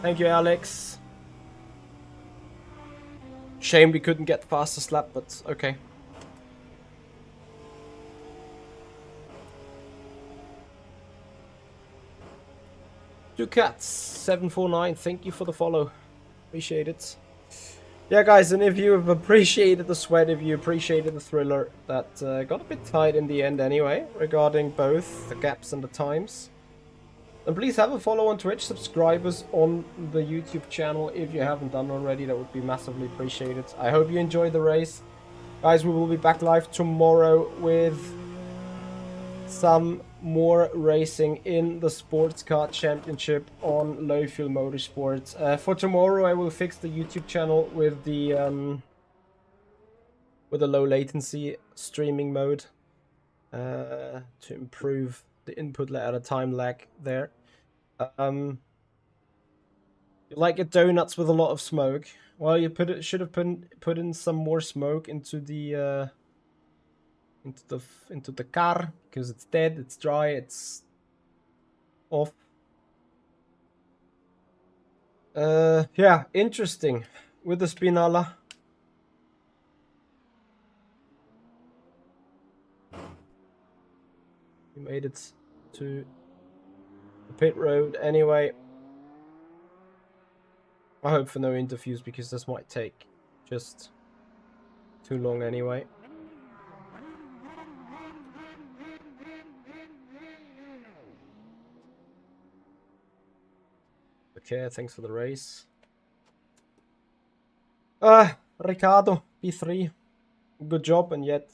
Thank you, Alex. Shame we couldn't get faster slap, but okay. Two cats 749. Thank you for the follow. Appreciate it. Yeah, guys, and if you have appreciated the sweat, if you appreciated the thriller, that got a bit tight in the end anyway, regarding both the gaps and the times, then please have a follow on Twitch, subscribe us on the YouTube channel if you haven't done already. That would be massively appreciated. I hope you enjoyed the race. Guys, we will be back live tomorrow with some more racing in the Sports Car Championship on Low Fuel Motorsports. For tomorrow, I will fix the YouTube channel with the low latency streaming mode to improve the input at a time lag there. You like your donuts with a lot of smoke? Well, you should have put in some more smoke into the into the car, because it's dead, it's dry, it's off. Yeah, interesting with the Spinala. We made it to the pit road anyway. I hope for no interviews, because this might take just too long anyway. Okay, thanks for the race. Ricardo, P3. Good job, and yet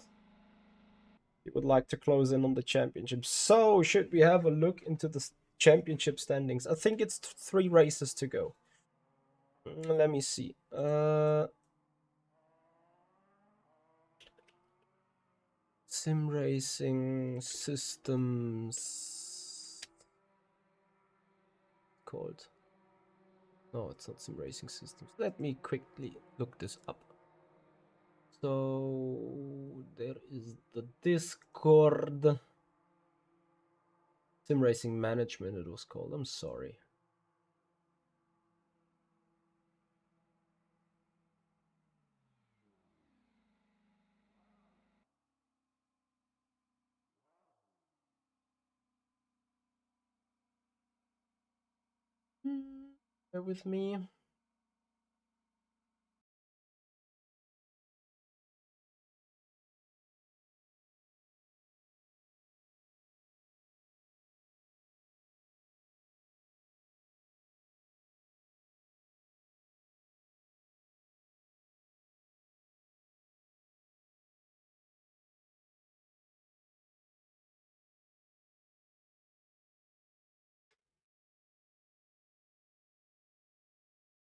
he would like to close in on the championship. So, should we have a look into the championship standings? I think it's 3 races to go. Let me see. Simracing systems called. No, it's not Simracing systems. Let me quickly look this up. So there is the Discord. Simracing management it was called. I'm sorry. Bear with me.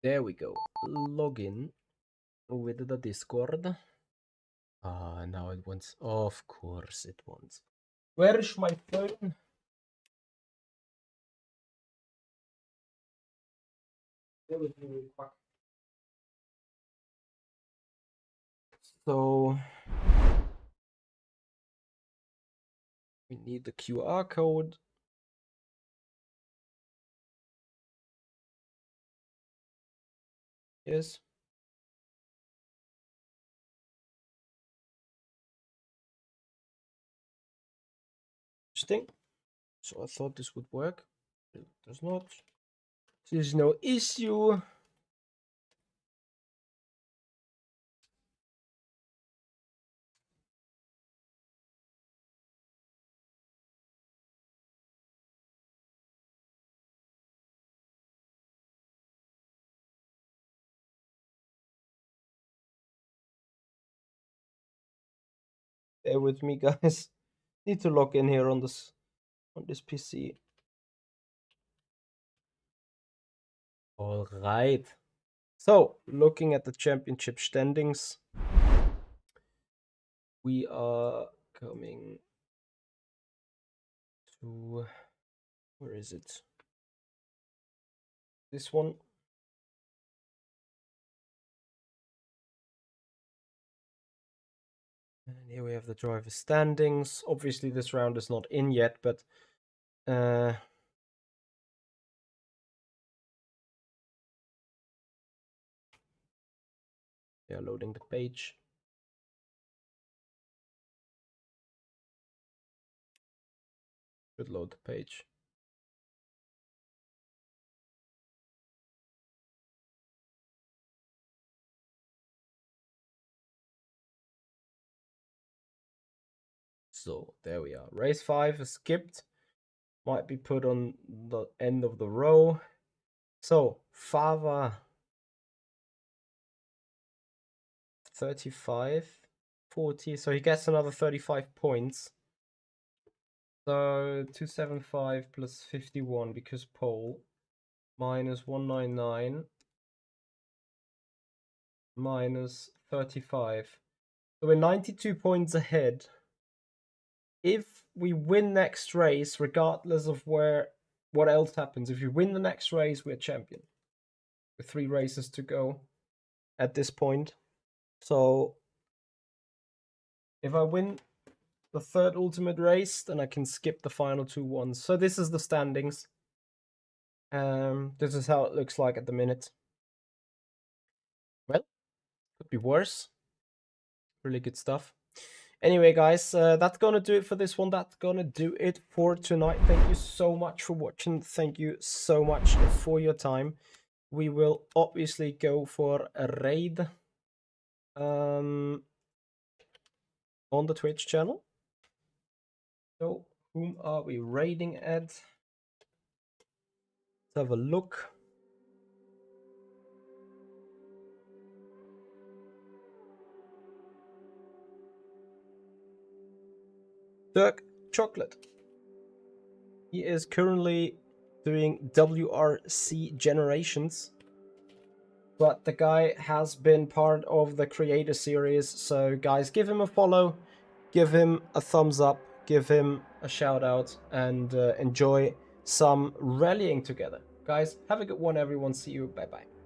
There we go. Login with the Discord. Ah, now it wants. Of course it wants. Where is my phone? Bear with me real quick. So we need the QR code. Yes. Interesting. So I thought this would work. It does not. There's no issue. Bear with me, guys. Need to log in here on this PC. All right. So, looking at the championship standings, we are coming to, where is it? This one. And here we have the driver standings. Obviously, this round is not in yet, but yeah, loading the page. Should load the page. So there we are. Race 5 is skipped. Might be put on the end of the row. So Fava 35, 40. So he gets another 35 points. So 275 plus 51 because pole minus 199 minus 35. So we're 92 points ahead. If we win next race, regardless of what else happens, if we win the next race, we're champion. With 3 races to go at this point. So if I win the 3rd ultimate race, then I can skip the final 2 ones. So this is the standings. This is how it looks like at the minute. Well, could be worse. Really good stuff. Anyway, guys, that's gonna do it for this one. That's gonna do it for tonight. Thank you so much for watching. Thank you so much for your time. We will obviously go for a raid on the Twitch channel. So, whom are we raiding at? Let's have a look. Dirk Chocolate. He is currently doing WRC Generations, but the guy has been part of the Creator Series. So guys, give him a follow, give him a thumbs up, give him a shout out, and enjoy some rallying together. Guys, have a good one, everyone. See you. Bye bye.